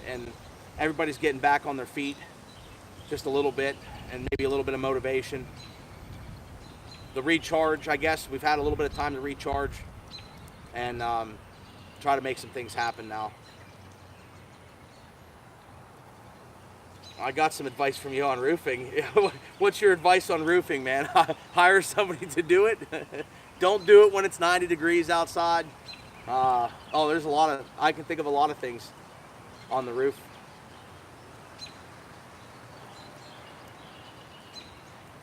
everybody's getting back on their feet just a little bit, and maybe a little bit of motivation. The recharge, I guess. We've had a little bit of time to recharge and try to make some things happen now. I got some advice from you on roofing. What's your advice on roofing, man? Hire somebody to do it. Don't do it when it's 90 degrees outside. There's I can think of a lot of things on the roof.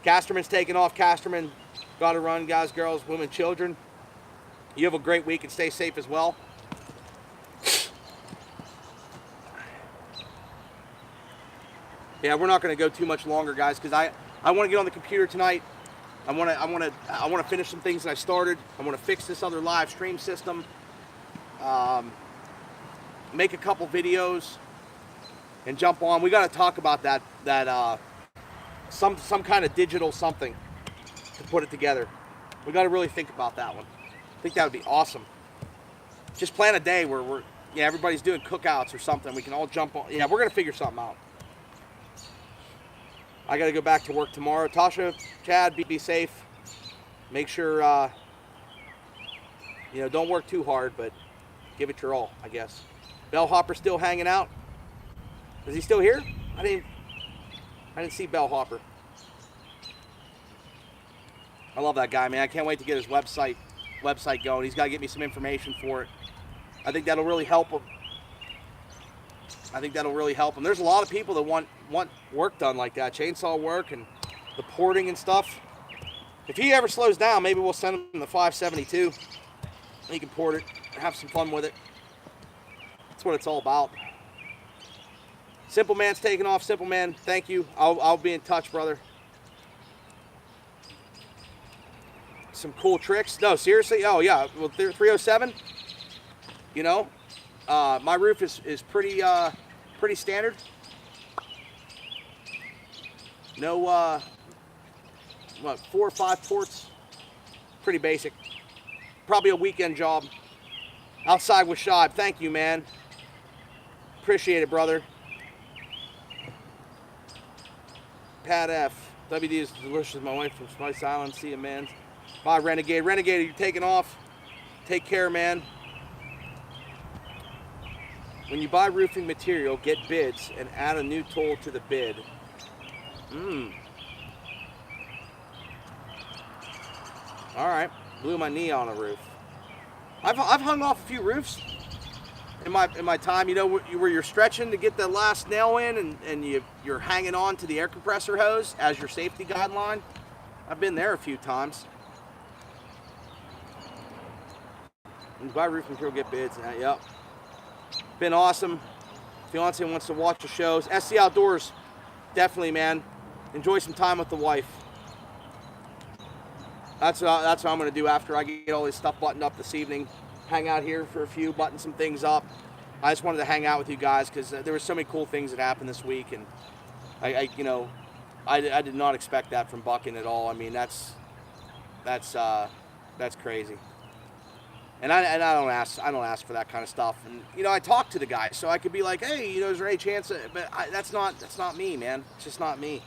Casterman's taking off. Casterman, got to run, guys, girls, women, children. You have a great week and stay safe as well. Yeah, we're not going to go too much longer, guys, because I want to get on the computer tonight. I want to finish some things that I started. I want to fix this other live stream system. Make a couple videos and jump on. We got to talk about that some kind of digital something to put it together. We got to really think about that one. I think that would be awesome. Just plan a day where everybody's doing cookouts or something. We can all jump on. Yeah, we're going to figure something out. I got to go back to work tomorrow. Tasha, Chad, be safe. Make sure, don't work too hard, but give it your all, I guess. Bellhopper still hanging out. Is he still here? I didn't see Bellhopper. I love that guy, man. I can't wait to get his website going. He's got to get me some information for it. I think that'll really help him. There's a lot of people that want work done like that, chainsaw work and the porting and stuff. If he ever slows down, maybe we'll send him the 572. He can port it, have some fun with it. That's what it's all about. Simple Man's taking off. Simple Man, thank you. I'll be in touch, brother. Some cool tricks. No, seriously. Oh yeah. Well, 307. My roof is pretty standard. No, 4 or 5 ports. Pretty basic. Probably a weekend job. Outside with Shibe. Thank you, man. Appreciate it, brother. Pat F. WD is delicious. My wife from Spice Island. See you, man. Bye, Renegade. Renegade, are you taking off? Take care, man. When you buy roofing material, get bids and add a new tool to the bid. All right. Blew my knee on a roof. I've hung off a few roofs in my time. You know, where you're stretching to get the last nail in, and you're hanging on to the air compressor hose as your safety guideline. I've been there a few times. When you buy roofing material, get bids. Yep. Been awesome. Fiance wants to watch the shows. SC Outdoors, definitely, man. Enjoy some time with the wife. That's what I'm going to do after I get all this stuff buttoned up this evening. Hang out here for a few, button some things up. I just wanted to hang out with you guys because there were so many cool things that happened this week, and I did not expect that from Bucking at all. I mean, that's crazy. And I don't ask for that kind of stuff. And you know, I talk to the guys, so I could be like, hey, you know, is there any chance? But that's not me, man. It's just not me.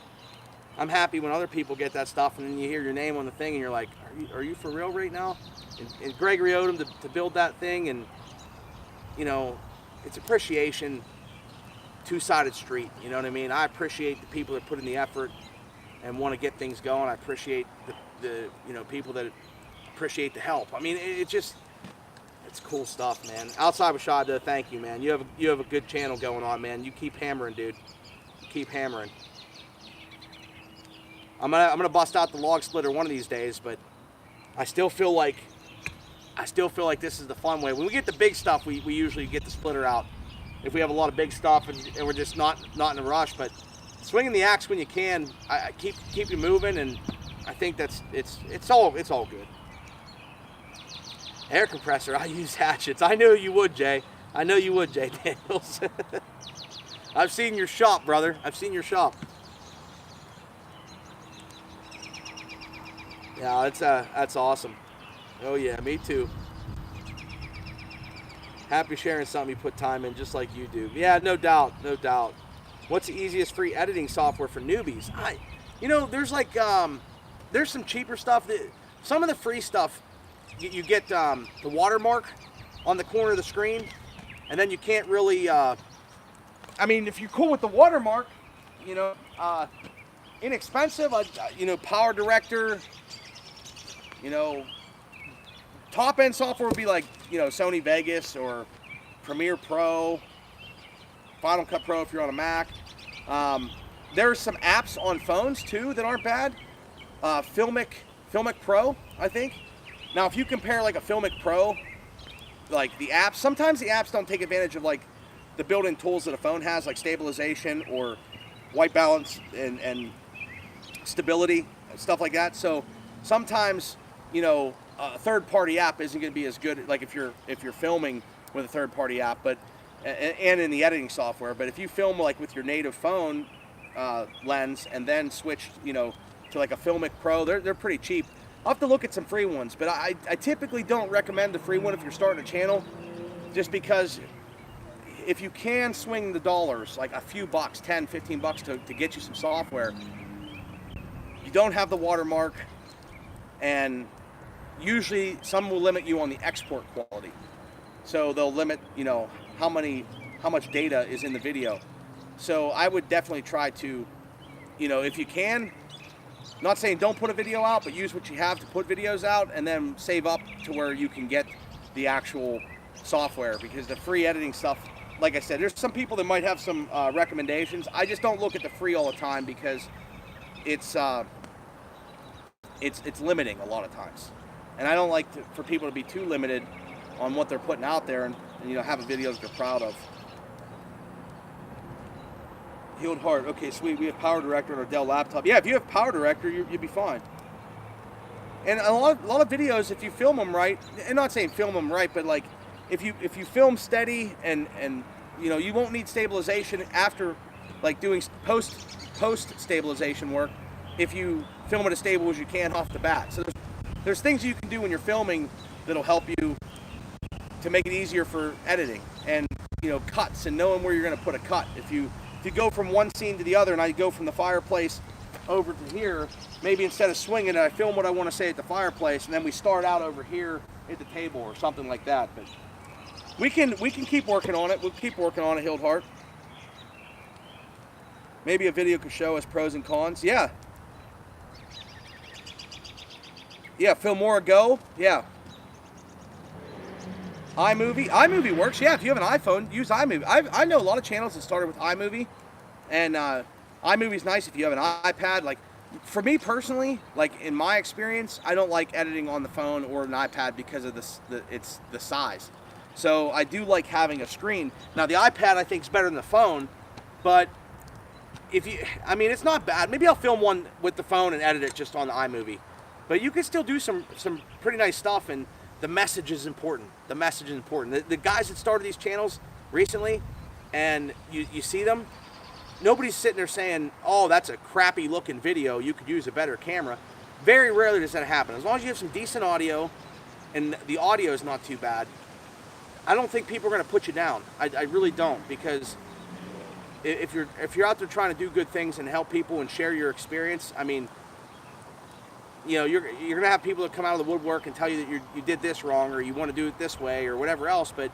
I'm happy when other people get that stuff, and then you hear your name on the thing, and you're like, are you for real right now? And Gregory Odom to build that thing, and you know, it's appreciation, two-sided street. You know what I mean? I appreciate the people that put in the effort and want to get things going. I appreciate the you know, people that appreciate the help. I mean, it's cool stuff, man. Outside with Shada, thank you, man. You have a good channel going on, man. You keep hammering, dude. Keep hammering. I'm gonna bust out the log splitter one of these days, but I still feel like this is the fun way. When we get the big stuff, we usually get the splitter out if we have a lot of big stuff and we're just not in a rush. But swinging the axe when you can, I keep you moving, and I think it's all good. Air compressor, I use hatchets. I knew you would, Jay. I know you would, Jay Daniels. I've seen your shop, brother. I've seen your shop. Yeah, that's awesome. Oh yeah, me too. Happy sharing something you put time in, just like you do. Yeah, no doubt, no doubt. What's the easiest free editing software for newbies? You know, there's like there's some cheaper stuff. Some of the free stuff, you get the watermark on the corner of the screen, and then you can't really. I mean, if you're cool with the watermark, you know, inexpensive. You know, Power Director. You know, top end software would be like, you know, Sony Vegas or Premiere Pro, Final Cut Pro if you're on a Mac. There's some apps on phones too that aren't bad. Filmic Pro, I think. Now, if you compare like a Filmic Pro, like the apps, sometimes the apps don't take advantage of like the built-in tools that a phone has, like stabilization or white balance and stability and stuff like that. So sometimes, you know, a third-party app isn't going to be as good, like if you're filming with a third-party app, but and in the editing software. But if you film like with your native phone lens and then switch, you know, to like a Filmic Pro, they're pretty cheap. I'll have to look at some free ones, but I typically don't recommend the free one if you're starting a channel, just because if you can swing the dollars, like a few bucks, 10, 15 bucks to get you some software, you don't have the watermark, and usually some will limit you on the export quality. So they'll limit, you know, how much data is in the video. So I would definitely try to, you know, if you can, not saying don't put a video out, but use what you have to put videos out, and then save up to where you can get the actual software, because the free editing stuff, like I said, there's some people that might have some recommendations. I just don't look at the free all the time, because it's limiting a lot of times, and I don't like for people to be too limited on what they're putting out there, and you know, have a video that they're proud of. Healed Heart. Okay, sweet. We have Power Director on our Dell laptop. Yeah, if you have Power Director, you'll be fine. And a lot of videos, if you film them right, and not saying film them right, but like if you film steady and you know, you won't need stabilization after like doing post stabilization work if you film it as stable as you can off the bat. So there's things you can do when you're filming that'll help you to make it easier for editing and, you know, cuts and knowing where you're going to put a cut. If you go from one scene to the other, and I go from the fireplace over to here, maybe instead of swinging it, I film what I want to say at the fireplace, and then we start out over here at the table or something like that. But we can keep working on it. We'll keep working on it, Hild Heart. Maybe a video could show us pros and cons. Yeah. Yeah, Filmora Go. Yeah. iMovie works. Yeah, if you have an iPhone, use iMovie. I know a lot of channels that started with iMovie, and iMovie's nice if you have an iPad. Like, for me personally, like in my experience, I don't like editing on the phone or an iPad because of it's the size. So I do like having a screen. Now the iPad I think is better than the phone, but I mean, it's not bad. Maybe I'll film one with the phone and edit it just on the iMovie. But you can still do some pretty nice stuff, and the message is important. The message is important. The guys that started these channels recently, and you see them, nobody's sitting there saying, oh, that's a crappy looking video, you could use a better camera. Very rarely does that happen. As long as you have some decent audio, and the audio is not too bad, I don't think people are going to put you down. I really don't, because if you're out there trying to do good things and help people and share your experience, I mean, you know, you're going to have people that come out of the woodwork and tell you that you did this wrong, or you want to do it this way, or whatever else. But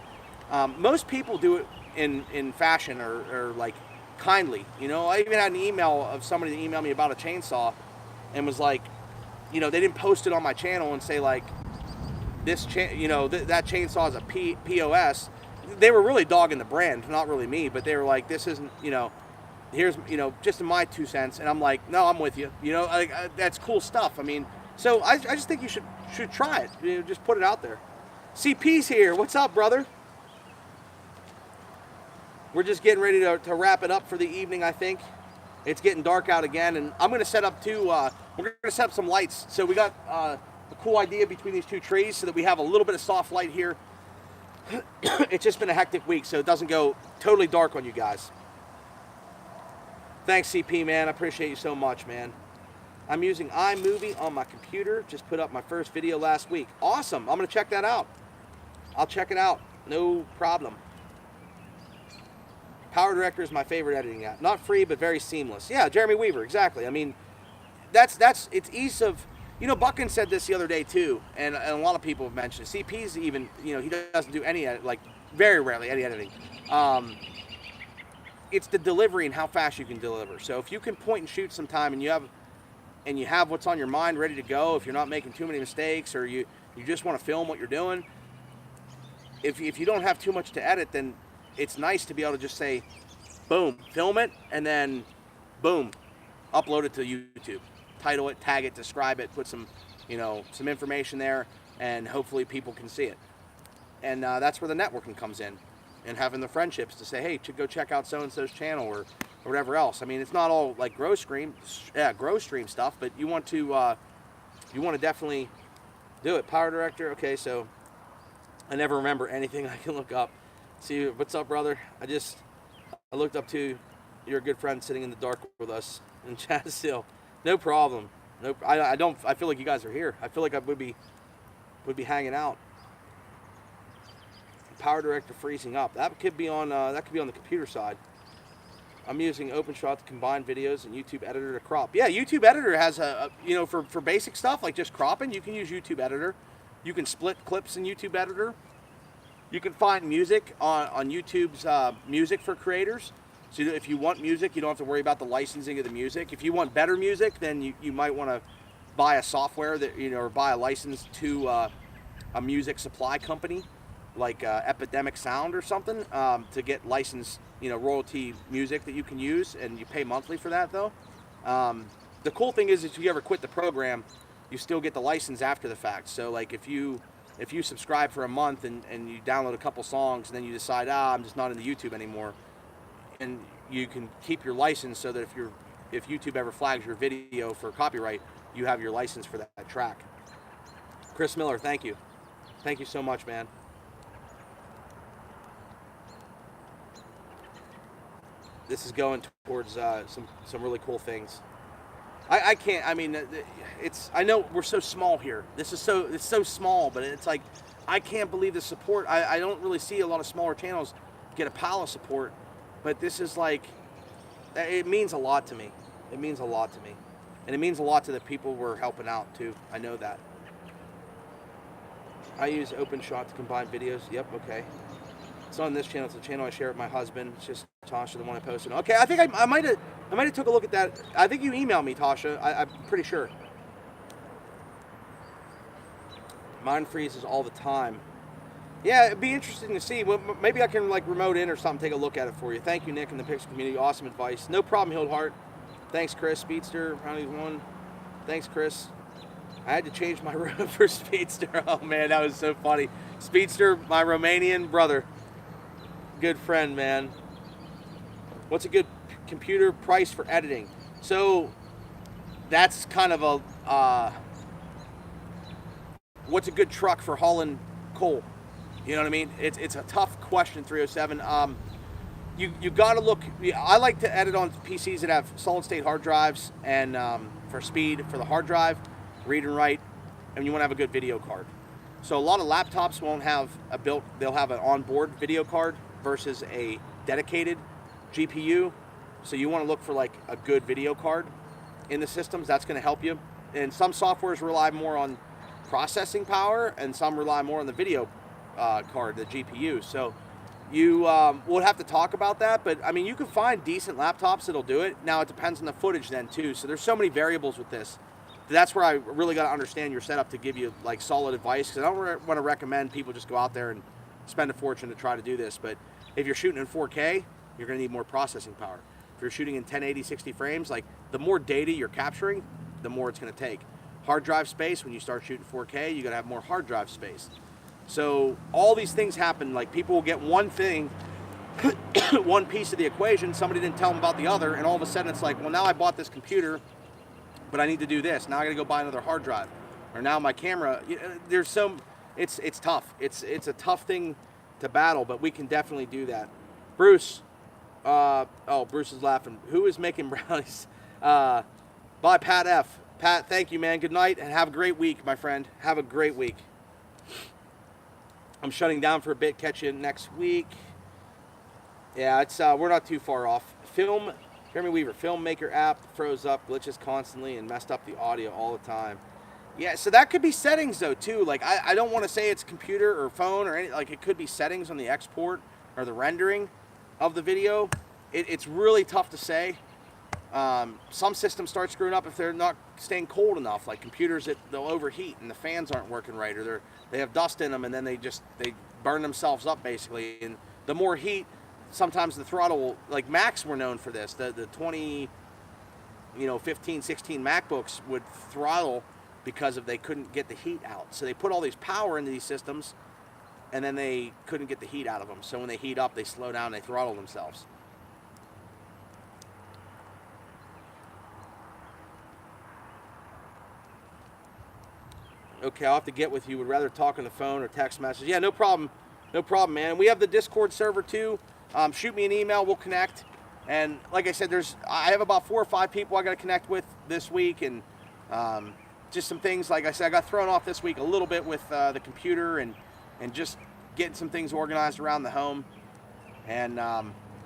most people do it in fashion or like kindly. You know, I even had an email of somebody that emailed me about a chainsaw and was like, you know, they didn't post it on my channel and say like, this you know, that chainsaw is a POS. They were really dogging the brand, not really me, but they were like, this isn't, you know, here's, you know, just in my 2 cents. And I'm like, no, I'm with you. You know, like, that's cool stuff. I mean, so I just think you should try it. You know, just put it out there. CP's here. What's up, brother? We're just getting ready to wrap it up for the evening, I think. It's getting dark out again, and I'm going to set up we're going to set up some lights. So we got a cool idea between these two trees so that we have a little bit of soft light here. It's just been a hectic week, so it doesn't go totally dark on you guys. Thanks, CP, man. I appreciate you so much, man. I'm using iMovie on my computer. Just put up my first video last week. Awesome. I'm going to check that out. I'll check it out. No problem. Power Director is my favorite editing app. Not free, but very seamless. Yeah, Jeremy Weaver, exactly. I mean, it's ease of... You know, Buckin said this the other day, too, and a lot of people have mentioned it. CP's even, you know, he doesn't do any, like, very rarely any editing. It's the delivery and how fast you can deliver. So if you can point and shoot sometime and you have what's on your mind ready to go, if you're not making too many mistakes, or you just want to film what you're doing, if you don't have too much to edit, then it's nice to be able to just say, boom, film it, and then boom, upload it to YouTube. Title it, tag it, describe it, put some, you know, some information there, and hopefully people can see it. And that's where the networking comes in, and having the friendships to say, hey, go check out so-and-so's channel or whatever else. I mean, it's not all like grow stream stuff, but you want to definitely do it. Power Director, okay, so I never remember anything I can look up. See, what's up, brother? I looked up to your good friend sitting in the dark with us in chat still. No problem. Nope. I feel like you guys are here. I feel like I would be hanging out. Power Director freezing up. That could be on the computer side. I'm using OpenShot to combine videos and YouTube Editor to crop. Yeah, YouTube Editor has you know, for basic stuff like just cropping, you can use YouTube Editor. You can split clips in YouTube Editor. You can find music on YouTube's music for creators. So if you want music, you don't have to worry about the licensing of the music. If you want better music, then you might want to buy a software that, you know, or buy a license to a music supply company like Epidemic Sound or something to get licensed, you know, royalty music that you can use, and you pay monthly for that though. The cool thing is if you ever quit the program, you still get the license after the fact. So like if you subscribe for a month and you download a couple songs and then you decide, I'm just not into YouTube anymore, and you can keep your license so that if YouTube ever flags your video for copyright, you have your license for that track. Chris Miller, thank you. Thank you so much, man. This is going towards some really cool things. I can't, I mean, I know we're so small here. It's so small, but it's like, I can't believe the support. I don't really see a lot of smaller channels get a pal of support, but this is like, it means a lot to me. It means a lot to me. And it means a lot to the people we're helping out too. I know that. I use OpenShot to combine videos. Yep, okay. It's on this channel. It's a channel I share with my husband. It's just Tasha, the one I posted. Okay, I think I might have took a look at that. I think you emailed me, Tasha. I'm pretty sure. Mine freezes all the time. Yeah, it'd be interesting to see. Well, maybe I can like remote in or something, take a look at it for you. Thank you, Nick, and the Pixel community. Awesome advice. No problem, Hildhart. Thanks, Chris. Speedster, Brownies 1. Thanks, Chris. I had to change my road for Speedster. Oh, man, that was so funny. Speedster, my Romanian brother. Good friend, man. What's a good computer price for editing? So that's kind of a... what's a good truck for hauling coal? You know what I mean? It's a tough question, 307. You got to look. I like to edit on PCs that have solid state hard drives, and for speed for the hard drive, read and write, and you want to have a good video card. So a lot of laptops won't have a built. They'll have an onboard video card versus a dedicated GPU. So you want to look for like a good video card in the systems. That's going to help you. And some softwares rely more on processing power, and some rely more on the video card, the GPU. So you will have to talk about that, but I mean, you can find decent laptops that'll do it. Now it depends on the footage then too. So there's so many variables with this. That's where I really got to understand your setup to give you like solid advice, because I don't want to recommend people just go out there and spend a fortune to try to do this. But if you're shooting in 4K, you're going to need more processing power. If you're shooting in 1080 60 frames, like the more data you're capturing, the more it's going to take. Hard drive space, when you start shooting 4K, you got to have more hard drive space. So all these things happen. Like people will get one thing, one piece of the equation, somebody didn't tell them about the other, and all of a sudden it's like, well, now I bought this computer, but I need to do this. Now I got to go buy another hard drive, or now my camera. There's some. It's tough. It's a tough thing to battle, but we can definitely do that. Bruce. Oh, Bruce is laughing. Who is making brownies? By Pat F. Pat, thank you, man. Good night, and have a great week, my friend. Have a great week. I'm shutting down for a bit. Catch you next week. Yeah, it's we're not too far off. Jeremy Weaver, Filmmaker app froze up, glitches constantly, and messed up the audio all the time. Yeah, so that could be settings though too. Like I don't want to say it's computer or phone or any. Like it could be settings on the export or the rendering of the video. It's really tough to say. Some systems start screwing up if they're not staying cold enough. Like computers, they'll overheat and the fans aren't working right, or they have dust in them, and then they burn themselves up basically. And the more heat, sometimes the throttle will, like Macs were known for this. The 15, 16 MacBooks would throttle because they couldn't get the heat out. So they put all these power into these systems, and then they couldn't get the heat out of them. So when they heat up, they slow down, they throttle themselves. Okay, I'll have to get with you. Would rather talk on the phone or text message. Yeah, no problem. No problem, man. We have the Discord server too. Shoot me an email. We'll connect. And like I said, I have about 4 or 5 people I got to connect with this week, and just some things. Like I said, I got thrown off this week a little bit with the computer and just getting some things organized around the home. And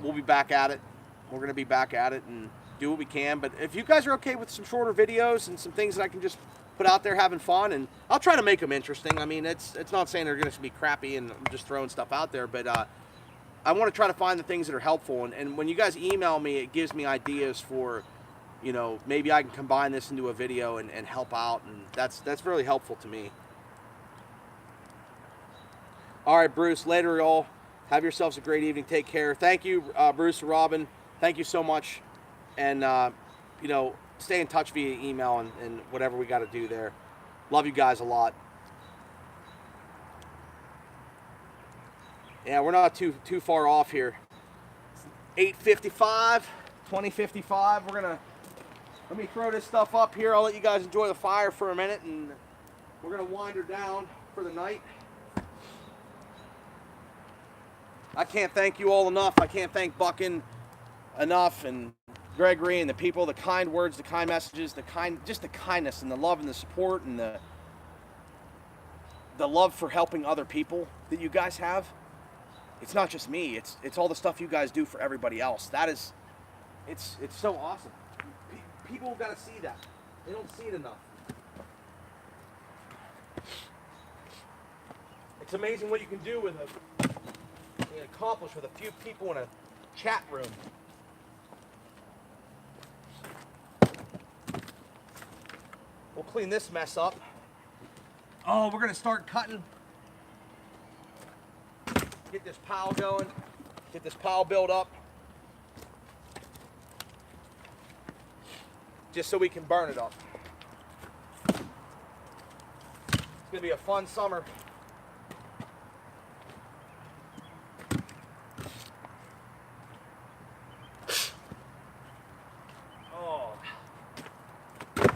we'll be back at it. We're going to be back at it and do what we can. But if you guys are okay with some shorter videos and some things that I can just put out there having fun, and I'll try to make them interesting. I mean, it's not saying they're going to be crappy and I'm just throwing stuff out there, but I want to try to find the things that are helpful. And when you guys email me, it gives me ideas for, maybe I can combine this into a video and help out, and that's really helpful to me. All right, Bruce, later, y'all. Have yourselves a great evening. Take care. Thank you, Bruce and Robin. Thank you so much. And, stay in touch via email and whatever we got to do there. Love you guys a lot. Yeah, we're not too far off here. 8:55, 20:55. Let me throw this stuff up here. I'll let you guys enjoy the fire for a minute, and we're gonna wind her down for the night. I can't thank you all enough. I can't thank Buckin enough, and Gregory and the people, the kind words, the kind messages, just the kindness and the love and the support and the the love for helping other people that you guys have. It's not just me. It's all the stuff you guys do for everybody else. It's so awesome. People got to see that. They don't see it enough. It's amazing what you can do accomplish with a few people in a chat room. We'll clean this mess up. Oh, we're gonna start cutting. Get this pile going. Get this pile built up. Just so we can burn it up. It's gonna be a fun summer.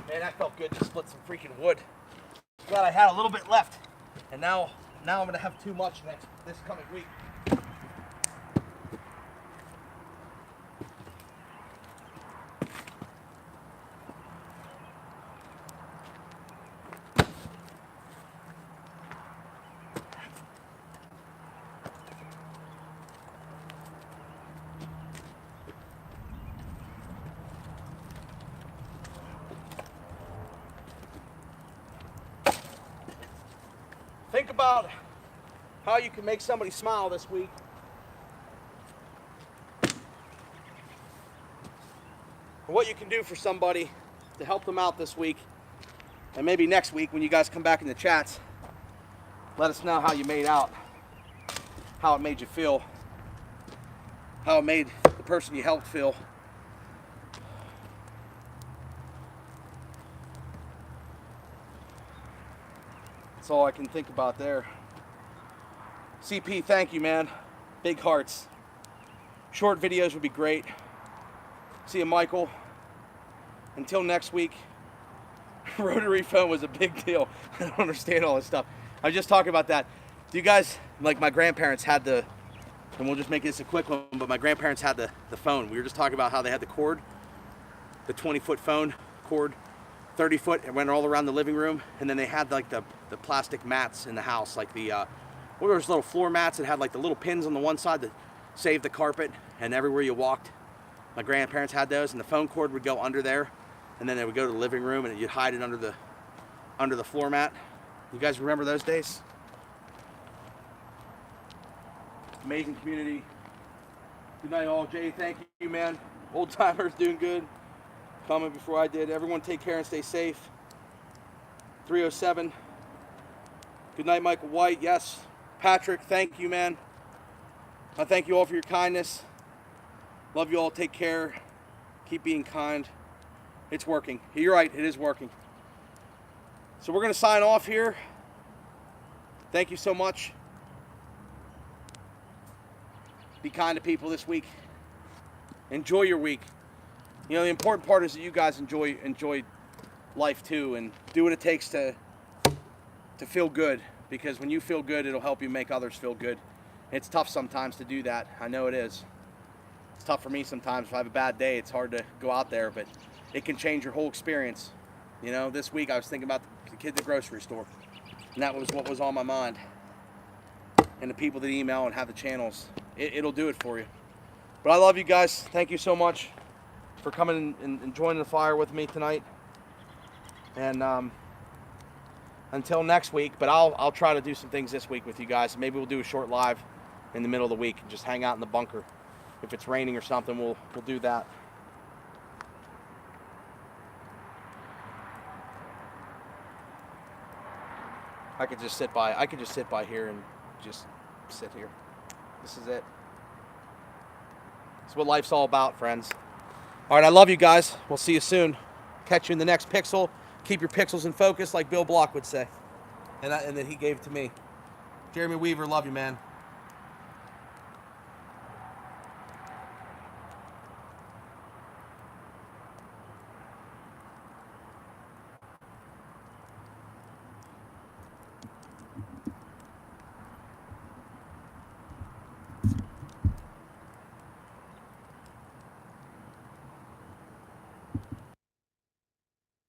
Man, that felt good to split some freaking wood. Glad I had a little bit left. And now I'm gonna have too much this coming week. Think about how you can make somebody smile this week. Or what you can do for somebody to help them out this week. And maybe next week when you guys come back in the chats, let us know how you made out, how it made you feel, how it made the person you helped feel. That's all I can think about there. CP, thank you, man. Big hearts. Short videos would be great. See you, Michael. Until next week. Rotary phone was a big deal. I don't understand all this stuff. I was just talking about that. Do you guys, like my grandparents had and we'll just make this a quick one, but my grandparents had the phone. We were just talking about how they had the cord, the 20-foot phone cord, 30 foot, it went all around the living room, and then they had like the plastic mats in the house, like what were those little floor mats that had like the little pins on the one side that saved the carpet, and everywhere you walked, my grandparents had those, and the phone cord would go under there, and then it would go to the living room, and you'd hide it under the floor mat. You guys remember those days? Amazing community. Good night, all. Jay, thank you, man. Old timers doing good. Comment before I did. Everyone take care and stay safe. 307. Good night, Michael White. Yes. Patrick, thank you, man. I thank you all for your kindness. Love you all. Take care. Keep being kind. It's working. You're right. It is working. So we're going to sign off here. Thank you so much. Be kind to people this week. Enjoy your week. You know, the important part is that you guys enjoy life too, and do what it takes to feel good, because when you feel good, it'll help you make others feel good. It's tough sometimes to do that. I know it is. It's tough for me sometimes. If I have a bad day, it's hard to go out there, but it can change your whole experience. You know, this week I was thinking about the kid at the grocery store, and that was what was on my mind. And the people that email and have the channels, it'll do it for you. But I love you guys. Thank you so much for coming and joining the fire with me tonight. And until next week, but I'll try to do some things this week with you guys. Maybe we'll do a short live in the middle of the week and just hang out in the bunker. If it's raining or something, we'll do that. I could just sit by here and just sit here. This is it. It's what life's all about, friends. All right, I love you guys. We'll see you soon. Catch you in the next pixel. Keep your pixels in focus, like Bill Block would say. And then he gave it to me. Jeremy Weaver, love you, man.